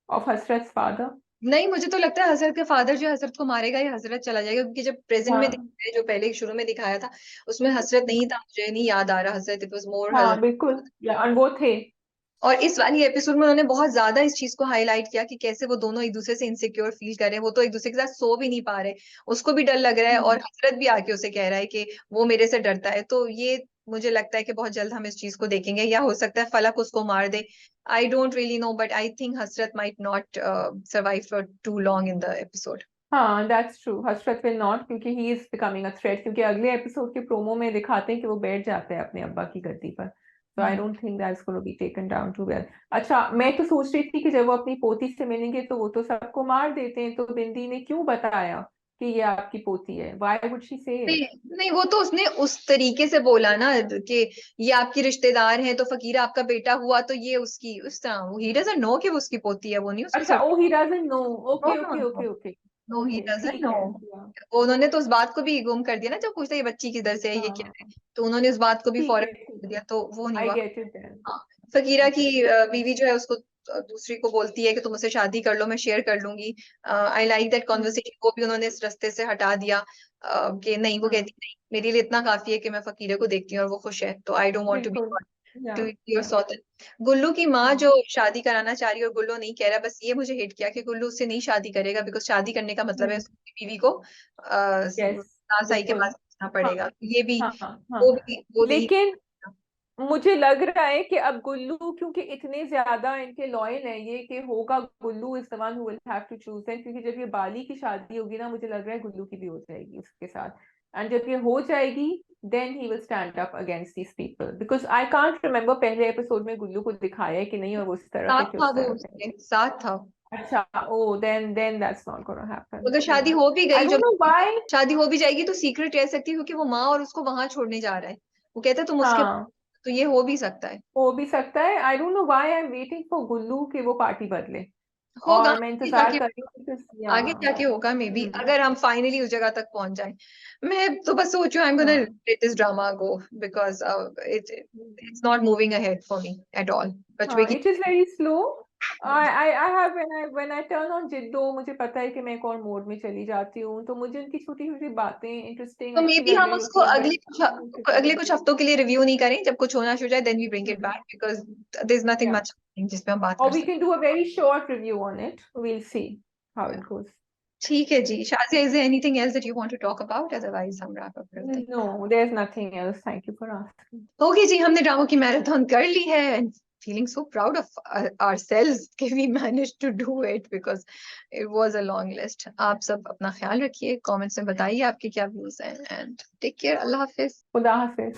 of Hasrat father? नहीं, मुझे तो लगता है हजरत के फादर जो है हजरत को मारेगा या हजरत चला जाएगा, क्योंकि जब प्रेजेंट में हाँ दिखाया, जो पहले शुरू में दिखाया था, उसमें हजरत नहीं था, मुझे नहीं याद आ रहा हजरत, इट वाज मोर हाँ हजरत। बिल्कुल और वो थे। और इस वाली एपिसोड में उन्होंने बहुत ज्यादा इस चीज को हाईलाइट किया कि कैसे वो दोनों एक दूसरे से इनसिक्योर फील कर रहे हैं, वो तो एक दूसरे के साथ सो भी नहीं पा रहे, उसको भी डर लग रहा है, और हम्म हजरत भी आके उसे कह रहा है कि वो मेरे से डरता है। तो ये मुझे लगता है कि बहुत जल्द हम इस चीज को देखेंगे, या हो सकता है फलक उसको मार दे। I don't really know, but I think Hasrat might not survive for too long in the episode. हाँ that's true, Hasrat will not, क्योंकि he is becoming a threat, क्योंकि अगले एपिसोड के प्रोमो में दिखाते हैं कि वो बैठ जाते हैं अपने अब्बा की गद्दी पर। तो I don't think that's gonna be taken down too well. अच्छा मैं तो सोच रही थी कि जब वो अपनी पोती से मिलेंगे तो वो तो सबको मार देते हैं, तो बिंदी ने क्यों बताया कि ये आपकी पोती है? व्हाई वुड शी से इट? नहीं नहीं, वो तो उसने उस तरीके से बोला ना कि ये आपकी रिश्तेदार हैं, तो फकीरा आपका बेटा हुआ, तो ये उसकी उस तरह, ही डजंट नो कि वो उसकी पोती है, वो नहीं उसको अच्छा सब। Oh he doesn't know. No okay no okay no okay okay no, he okay doesn't ठीक नो। है yeah, वो उन्होंने तो उस बात को भी गुम कर दिया ना, जब पूछता है ये बच्ची किधर से है, ये क्या है, हाँ तो उन्होंने उस बात को भी ठीक फौरन है कर ठीक है। दिया, तो वो नहीं आई हुआ। Get it then. हाँ, फकीरा की ओके बीवी जो है उसको दूसरी को बोलती है कि तुम मुझसे शादी कर लो, मैं शेयर कर लूंगी। आई लाइक दैट कॉन्वर्सेशन को भी उन्होंने इस रास्ते से हटा दिया, कि नहीं, वो हाँ कहती नहीं, मेरे लिए इतना काफी है कि मैं फकीरे को देखती हूँ और वो खुश है, तो I don't want to be. बिल्कुल Yeah, Completely और yeah. सौतन। गुल्लू की माँ Hmm. जो शादी कराना चाह रही है और गुल्लू नहीं कह रहा, बस ये मुझे हिट किया कि गुल्लू उससे नहीं शादी करेगा, बिकॉज शादी करने का मतलब है Hmm. उसकी बीवी को Yes, साई के बिल्कुल। पास रखना हाँ पड़ेगा। ये भी हाँ हाँ। वो भी लेकिन मुझे लग रहा है कि अब गुल्लू क्योंकि इतने ज्यादा इनके लॉयल हैं ये कि होगा Gullu is the one who will have to choose them, क्योंकि जब ये बाली की शादी होगी ना मुझे लग रहा है गुल्लू की भी हो जाएगी उसके साथ, एंड जब ये हो जाएगी then he will stand up against these people, because I can't remember पहले एपिसोड में गुल्लू को दिखाया है कि नहीं, और वो उस तरह साथ है कि था, उस वो तरह है। उसके साथ था। अच्छा, oh then that's not gonna happen. अगर शादी या हो भी आई गई, जो डोंट नो व्हाई। शादी हो भी जाएगी तो सीक्रेट रह सकती है, क्योंकि वो माँ और उसको वहां छोड़ने जा रहा है। वो कहता है तुम उसके, हाँ, तो ये हो भी सकता है। हो भी सकता है। I don't know why I am waiting for Gullu कि वो पार्टी बदले, होगा और मैं आगे इंतजार जाके, कर रही हूँ because- या आगे जाके होगा मे बी, हम्म, अगर हम फाइनली उस जगह तक पहुंच जाए। मैं तो बस सोचू आई एम गोना हाँ। Let this drama go, because it's not moving ahead for me at all. बचवे हाँ, की, it is very slow. I have when I turn on Jiddo, मुझे पता है कि मैं कौन मोड में चली जाती हूँ, तो मुझे उनकी छोटी छोटी बातें इंटरेस्टिंग तो मे अच्छी बी लग हम रही उसको होती है अगले बट अगले कुछ हफ्तों के लिए रिव्यू नहीं करें, जब कुछ होना शुरू हो जाए then we bring it back, because there is nothing yeah, much जिसपे हम बात और कर वी सकते। Can do a very short review on it, we'll see how it goes. ठीक है ji. Shazia, is there anything else that you want to talk about, otherwise हम रैप अप करते हैं। No, there is nothing else, thank you for asking. Okay ji, हमने ड्रामों की मैराथन कर ली है, and feeling so proud of ourselves कि we managed to do it because it was a long list. आप सब अपना ख्याल रखिए, कमेंट्स में बताइए आपके क्या व्यूज हैं, एंड टेक केयर। अल्लाह हाफिज। खुदा हाफिज।